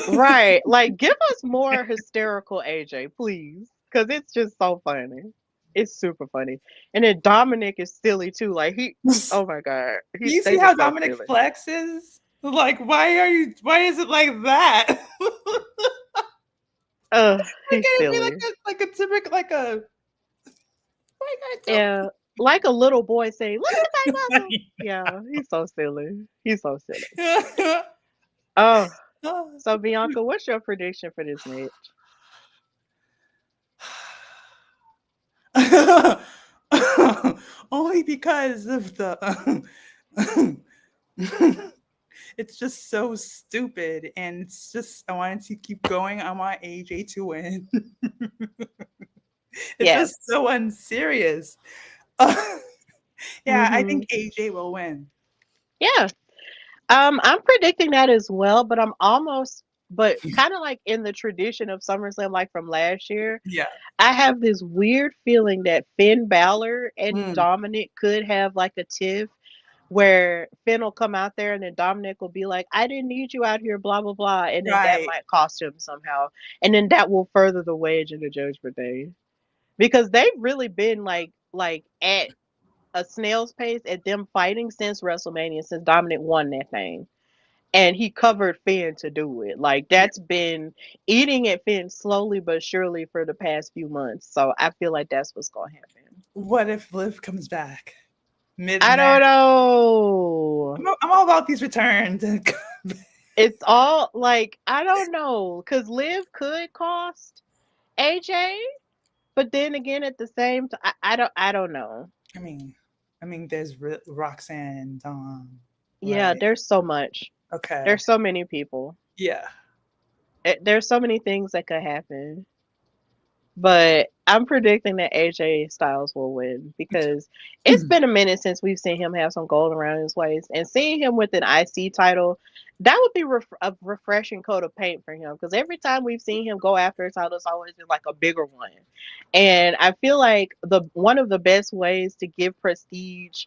Right. Like, give us more hysterical AJ, please. Because it's just so funny. It's super funny. And then Dominic is silly too. Like, oh my God. You They see how just so Dominic silly. flexes? Like, why is it like that? Why He's can't it be silly. like a typical, why can't Yeah. Like a little boy saying, look at my muscle. Yeah. He's so silly. He's so silly. it Oh, tell? so Bianca, what's your prediction for this match? Only because of the it's just so stupid, and it's just I wanted to keep going. I want AJ to win. It's Yes. just so unserious. Yeah, I Mm-hmm. think AJ will win. Yeah. I'm predicting that as well, but but kind of like in the tradition of SummerSlam, like from last year, Yeah. I have this weird feeling that Finn Balor and Mm, Dominic could have like a tiff where Finn will come out there and then Dominic will be like, I didn't need you out here, blah, blah, blah. And then that right. might cost him somehow. And then that will further the wedge into Judgment Day. Because they've really been like at a snail's pace at them fighting since WrestleMania, since Dominic won that thing. And he covered Finn to do it. Like Yeah. that's been eating at Finn slowly but surely for the past few months. So I feel like that's what's gonna happen. What if Liv comes back I mid-match? don't know. I'm all about these returns. It's all like I don't know because Liv could cost AJ, but then again at the same time, I don't know. I mean, there's Roxanne and Dom, Yeah, right? there's so much. Okay. There's so many people. Yeah. There's so many things that could happen. But I'm predicting that AJ Styles will win because it's been a minute since we've seen him have some gold around his waist, and seeing him with an IC title, that would be a refreshing coat of paint for him. Because every time we've seen him go after a title, it's always been like a bigger one, and I feel like the one of the best ways to give prestige,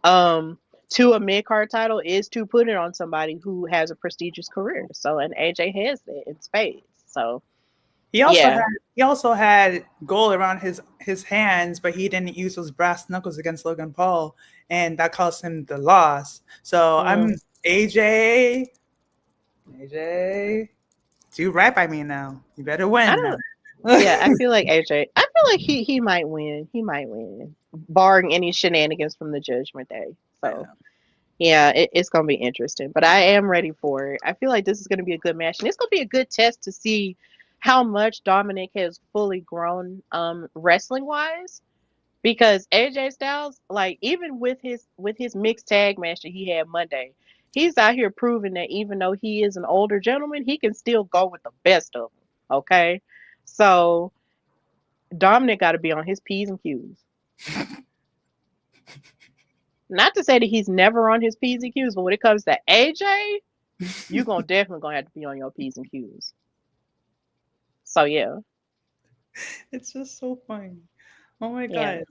to a mid card title is to put it on somebody who has a prestigious career. So, and AJ has that in spades. So, He also yeah. had gold around his hands, but he didn't use those brass knuckles against Logan Paul, and that cost him the loss. So I'm Mm. AJ. AJ, do right by me now. You better I win now. don't. Yeah, I feel like AJ. I feel like he might win. He might win, barring any shenanigans from the Judgment Day. I So know. yeah, it's gonna be interesting. But I am ready for it. I feel like this is gonna be a good match, and it's gonna be a good test to see how much Dominic has fully grown, wrestling wise. Because AJ Styles, like even with his mixed tag match that he had Monday, he's out here proving that even though he is an older gentleman, he can still go with the best of them. Okay, so Dominic got to be on his P's and Q's. Not to say that he's never on his P's and Q's, but when it comes to AJ, you gonna definitely gonna have to be on your P's and Q's. So yeah, It's just so funny. Oh my yeah. god.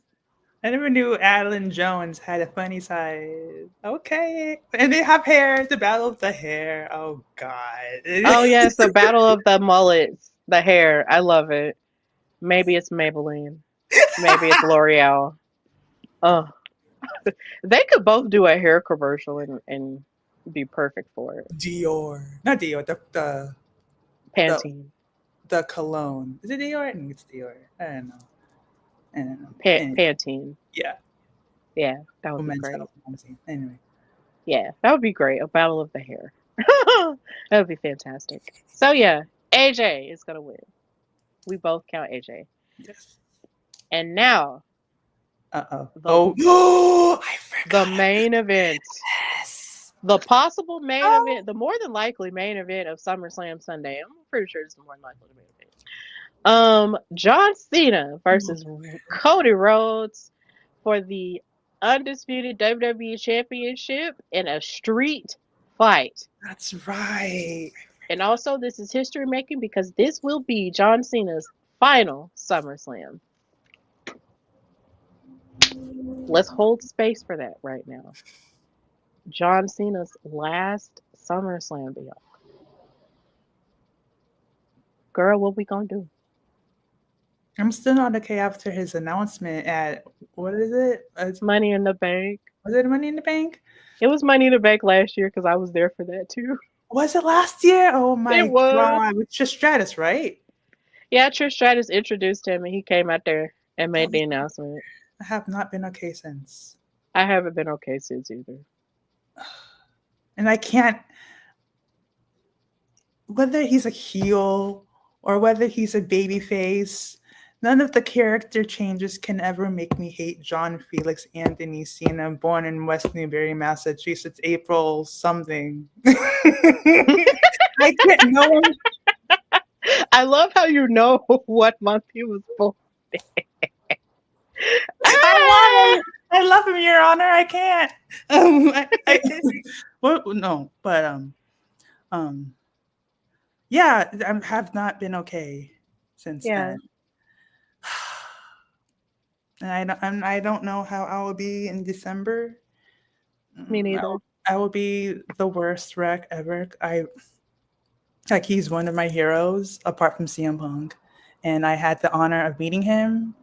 I never knew Adeline Jones had a funny side. Okay. And they have hair, the battle of the hair. Oh god. Oh yes, the battle of the mullets, the hair. I love it. Maybe it's Maybelline. Maybe it's L'Oreal. Oh, they could both do a hair commercial and be perfect for it. Dior. Not Dior, the Pantene. the cologne. Is it Dior? I think it's Dior. I don't know. I don't know. Pantene. Yeah. Yeah, that would be Women's great. health magazine. Anyway. Yeah, that would be great. A battle of the hair. That would be fantastic. So yeah, AJ is gonna win. We both count AJ. Yes. And now Uh-oh. the Oh, I the forgot. main event. Yes. The possible main Oh. event, the more than likely main event of SummerSlam Sunday. I'm pretty sure it's the more than likely main event. John Cena versus Cody Rhodes for the undisputed WWE Championship in a street fight. That's right. And also, this is history making because this will be John Cena's final SummerSlam. Let's hold space for that right now. John Cena's last SummerSlam belt. Girl, what we gonna do? I'm still not okay after his announcement at what is it? Money in the Bank. Was it Money in the Bank? It was Money in the Bank last year because I was there for that too. Was it last year? Oh It my was. god, with Trish Stratus, right? Yeah, Trish Stratus introduced him and he came out there and made the announcement. I have not been okay since. I haven't been okay since either. And I can't, whether he's a heel or whether he's a baby face, none of the character changes can ever make me hate John Felix Anthony Cena, born in West Newbury, Massachusetts, April something. I can't know. I love how you know what month he was born. I love him, Your Honor. I can't. Well, no, but yeah, I have not been okay since Yeah. then. And I don't know how I will be in December. Me neither. I will be the worst wreck ever. Like he's one of my heroes apart from CM Punk, and I had the honor of meeting him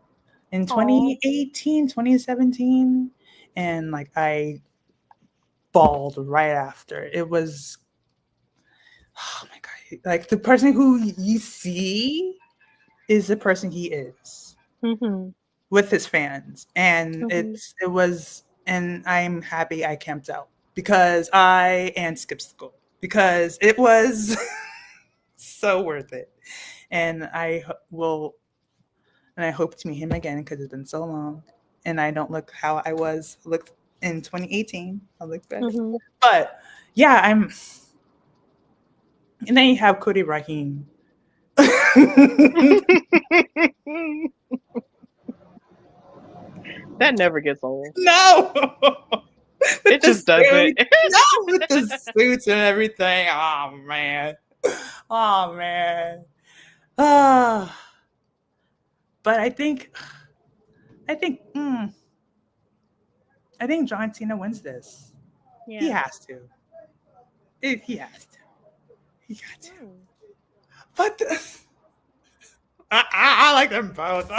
in 2018, 2017, and like I bawled right after. It was, oh my god, like the person who you see is the person he is with his fans, and it was, and I'm happy I camped out because and skipped school because it was so worth it, and I will, and I hope to meet him again because it's been so long, and I don't look how I looked in 2018. I look better, but yeah, I'm. And then you have Cody Rahim. That never gets old. No, it just doesn't. No, with the suits and everything. Oh man. But I think John Cena wins this. Yeah. He has to. He has to. He got to. But I like them both.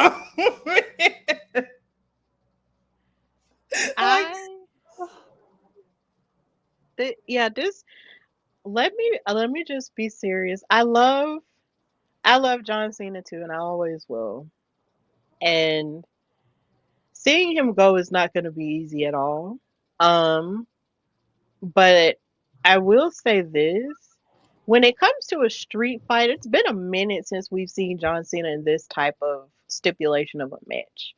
This let me just be serious. I love John Cena too, and I always will. And seeing him go is not going to be easy at all. But I will say this. When it comes to a street fight, it's been a minute since we've seen John Cena in this type of stipulation of a match.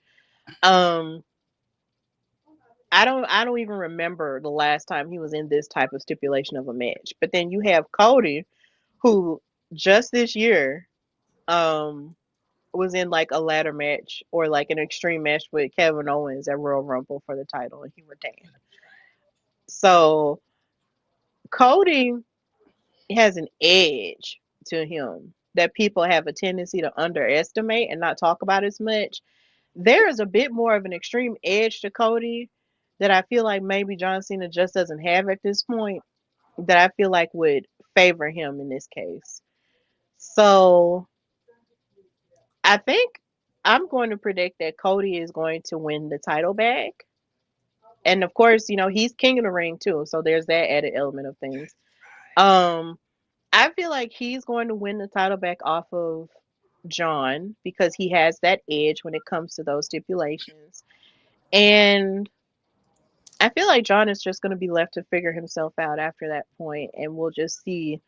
I don't even remember the last time he was in this type of stipulation of a match. But then you have Cody, who just this year was in like a ladder match or like an extreme match with Kevin Owens at Royal Rumble for the title, and he retained. So Cody has an edge to him that people have a tendency to underestimate and not talk about as much. There is a bit more of an extreme edge to Cody that I feel like maybe John Cena just doesn't have at this point, that I feel like would favor him in this case. So I think I'm going to predict that Cody is going to win the title back. And of course, he's king of the ring too, so there's that added element of things. I feel like he's going to win the title back off of John because he has that edge when it comes to those stipulations. And I feel like John is just going to be left to figure himself out after that point, and we'll just see.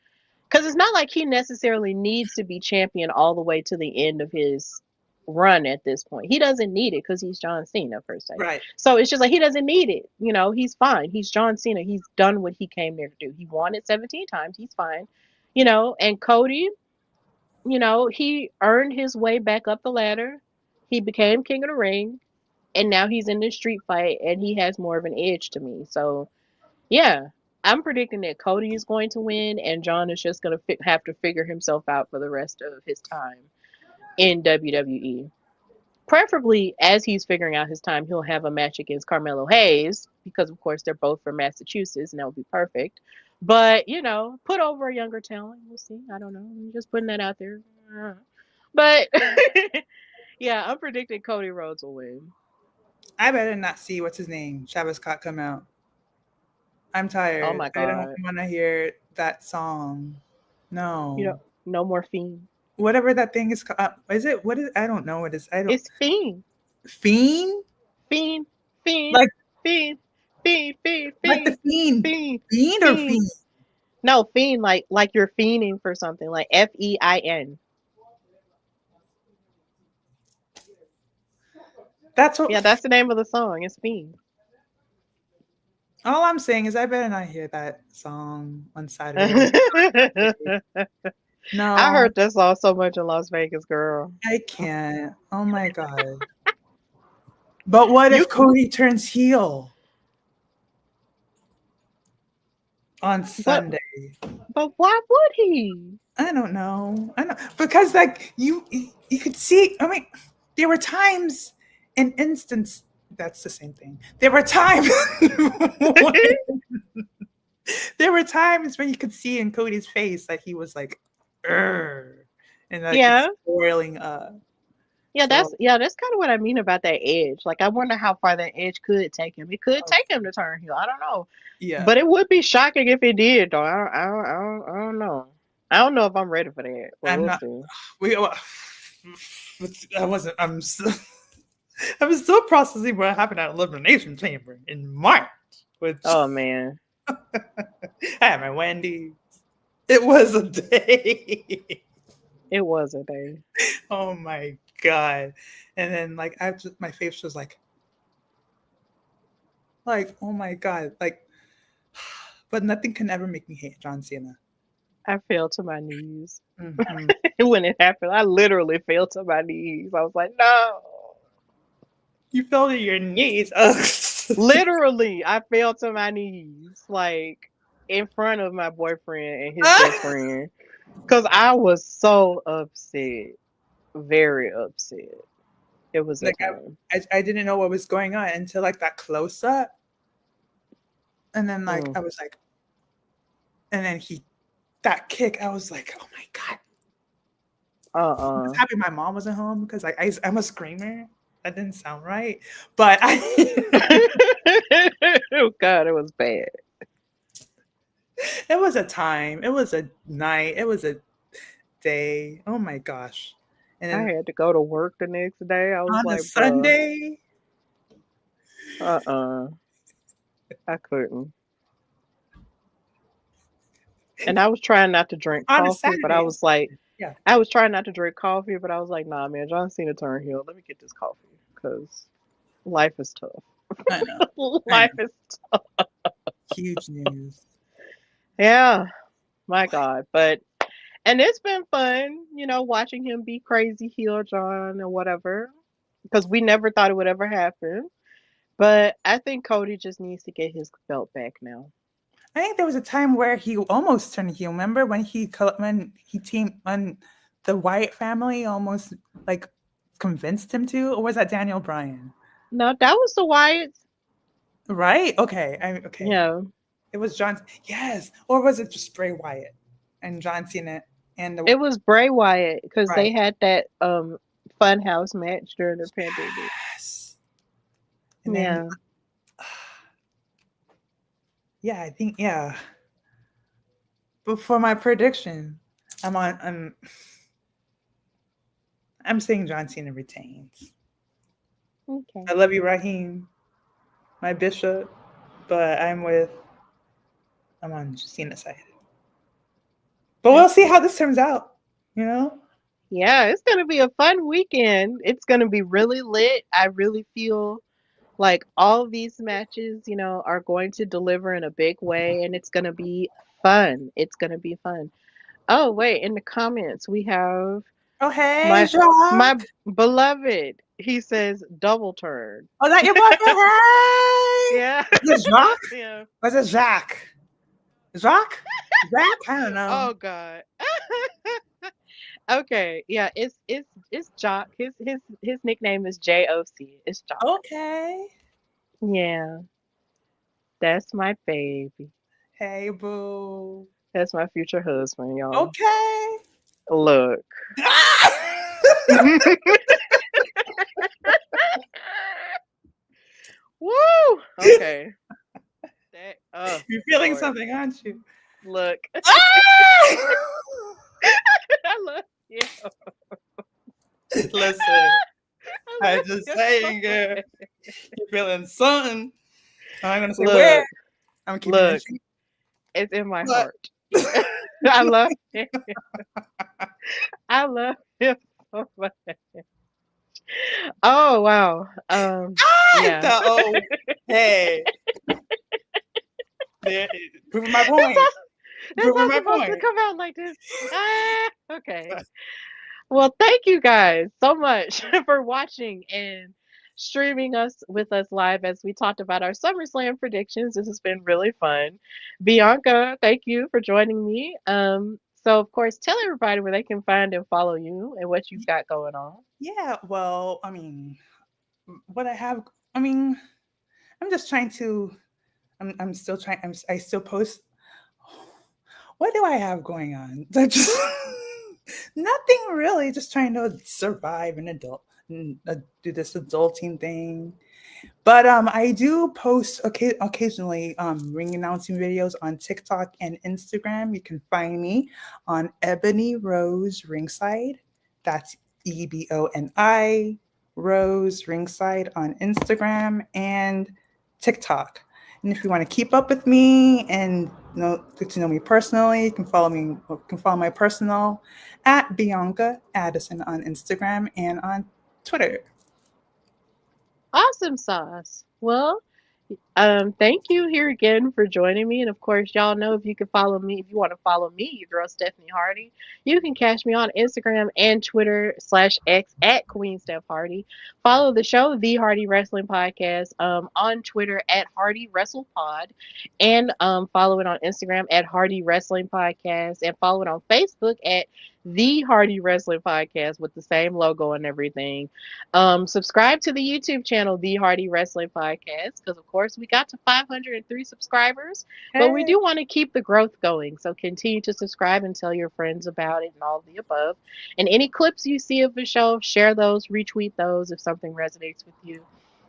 Because it's not like he necessarily needs to be champion all the way to the end of his run at this point. He doesn't need it because he's John Cena, per se. Right. So it's just like he doesn't need it. He's fine. He's John Cena. He's done what he came there to do. He won it 17 times. He's fine. And Cody, he earned his way back up the ladder. He became king of the ring. And now he's in this street fight and he has more of an edge to me. So, yeah, I'm predicting that Cody is going to win and John is just going to have to figure himself out for the rest of his time in WWE. preferably as he's figuring out his time, he'll have a match against Carmelo Hayes because, of course, they're both from Massachusetts, and that would be perfect. But put over a younger talent. We'll see. I don't know. I'm just putting that out there. But yeah, I'm predicting Cody Rhodes will win. I better not see what's his name, Travis Scott, come out. I'm Oh tired. my I don't God. want to hear that song. No. No more Fiend. Whatever that thing is called. Is it? What is? I don't know what it is. I don't. It's Fiend. Fiend? Fiend. Fiend. Like Fiend. Fiend. Fiend. like the Fiend. fiend. Fiend. Fiend or Fiend. fiend? No, fiend like you're fiending for something, like FEIN. That's what. Yeah, that's the name of the song. It's fiend. All I'm saying is I better not hear that song on Saturday. No, I heard that song so much in Las Vegas, girl. I can't. Oh my God. But what You if Cody turns heel on Sunday? But why would he? I don't know. I know because like you could see. I mean, there were times and instance. That's the same thing. There were times. There were times when you could see in Cody's face that he was like, "Urgh," and like Yeah. it's boiling up. Yeah, So, that's kind of what I mean about that edge. Like, I wonder how far that edge could take him. It could take him to turn heel. I don't know. yeah. But it would be shocking if it did, though. I don't know. I don't know if I'm ready for that. But I'm we'll not. see. I wasn't. I'm still processing what happened at Elimination Chamber in March. Which Oh man, I had my Wendy's. It was a day. it was a day. Oh my God! And then like my face was like, oh my God, like. But nothing can ever make me hate John Cena. I fell to my knees Mm-hmm. when it happened. I literally fell to my knees. I was like, no. You fell to your knees. Literally, I fell to my knees, like in front of my boyfriend and his best friend, because I was so upset, very upset. It was Like I didn't know what was going on until like that close up, and then like I was like, and then that kick. I was like, oh my God. I was happy my mom wasn't home because I'm a screamer. That didn't sound right, but oh God, it was bad. It was a time. It was a night. It was a day. Oh my gosh! And I had to go to work the next day. I was on like, a Sunday. I couldn't. And I was trying not to drink coffee, but I was like, yeah. I was trying not to drink coffee, but I was like, nah, man, John Cena turned heel. Let me get this coffee because life is tough. I know. Life is tough. Huge news. Yeah, my God. And it's been fun, watching him be crazy heel John or whatever, because we never thought it would ever happen. But I think Cody just needs to get his belt back now. I think there was a time where he almost turned heel. Remember when he teamed on the Wyatt family, almost like convinced him to, or was that Daniel Bryan? No, that was the Wyatts. Right? Okay. Okay. Yeah. It was John. Yes. Or was it just Bray Wyatt and John Cena and It was Bray Wyatt because Right. they had that Funhouse match during the pandemic. Yes. And then, yeah, I think But for my prediction, I'm saying John Cena retains. Okay. I love you, Raheem, my bishop, but I'm on Cena's side. But we'll see how this turns out, Yeah, it's going to be a fun weekend. It's going to be really lit. I really feel like all of these matches, are going to deliver in a big way, and it's going to be fun. It's going to be fun. Oh, wait, in the comments, we have hey, my beloved. He says double turn. Oh, that your boyfriend? Hey! Yeah. Is it Jacques? Yeah. Was it Jacques? Jacques? Zach? I don't know. Oh, God. Okay, yeah, it's Jock. His nickname is JOC. It's Jock. Okay. Yeah, that's my baby. Hey, boo. That's my future husband, y'all. Okay. Look. Woo! Okay. That You're feeling Lord. something, aren't you? Look. Ah! I love you. Listen, I I'm love just you so saying, girl, much. you're feeling something. I'm not gonna say where. Look, I'm keeping it look, cheap. it's in my But heart. I love him. I love him so much. Oh wow. I Yeah. thought, oh, hey, there, proving my That's point. not that's Proving not my supposed to point. come out like this. Ah, okay. Well, thank you guys so much for watching and streaming us with us live as we talked about our SummerSlam predictions. This has been really fun. Bianca, thank you for joining me. So of course, tell everybody where they can find and follow you and what you've got going on. Yeah, well, I mean, what I have, I mean, I'm just trying to, I'm still trying, I still post. What do I have going on? I just nothing really. Just trying to survive an adult, do this adulting thing. But I do post occasionally ring announcing videos on TikTok and Instagram. You can find me on Ebony Rose Ringside. That's EBONI Rose Ringside on Instagram and TikTok. And if you want to keep up with me and get to know me personally, you can follow me. You can follow my personal at Bianca Addison on Instagram and on Twitter. Awesome sauce. Well, thank you here again for joining me. And of course, y'all know if you can follow me, if you want to follow me, your girl Stephanie Hardy, you can catch me on Instagram and Twitter /X at Queen Steph Hardy. Follow the show, The Hardy Wrestling Podcast, on Twitter at Hardy Wrestle Pod, and follow it on Instagram at Hardy Wrestling Podcast, and follow it on Facebook at The Hardy Wrestling Podcast with the same logo and everything. Subscribe to the YouTube channel, The Hardy Wrestling Podcast, because of course we got to 503 subscribers, but we Hey. do want to keep the growth going. So continue to subscribe and tell your friends about it and all of the above. And any clips you see of the show, share those, retweet those if something resonates with you.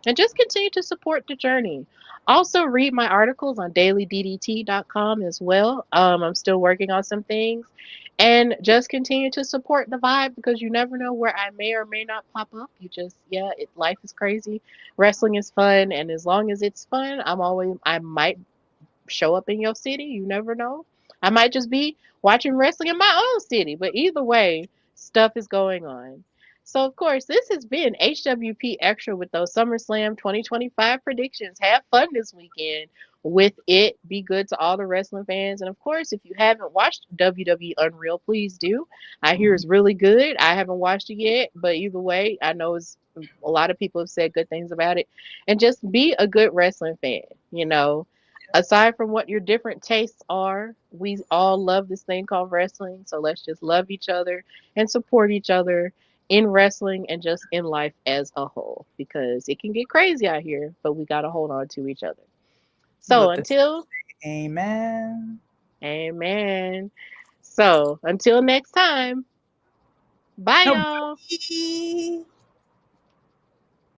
And just continue to support the journey. Also, read my articles on dailyddt.com as well. I'm still working on some things. And just continue to support the vibe because you never know where I may or may not pop up. You just, yeah, life is crazy. Wrestling is fun. And as long as it's fun, I might show up in your city. You never know. I might just be watching wrestling in my own city. But either way, stuff is going on. So, of course, this has been HWP Extra with those SummerSlam 2025 predictions. Have fun this weekend with it. Be good to all the wrestling fans. And, of course, if you haven't watched WWE Unreal, please do. I hear it's really good. I haven't watched it yet. But either way, I know a lot of people have said good things about it. And just be a good wrestling fan, you know aside from what your different tastes are, we all love this thing called wrestling. So let's just love each other and support each other in wrestling and just in life as a whole because it can get crazy out here, but we got to hold on to each other. So Let this until, amen. amen. So until next time, bye, Oh, y'all. bye.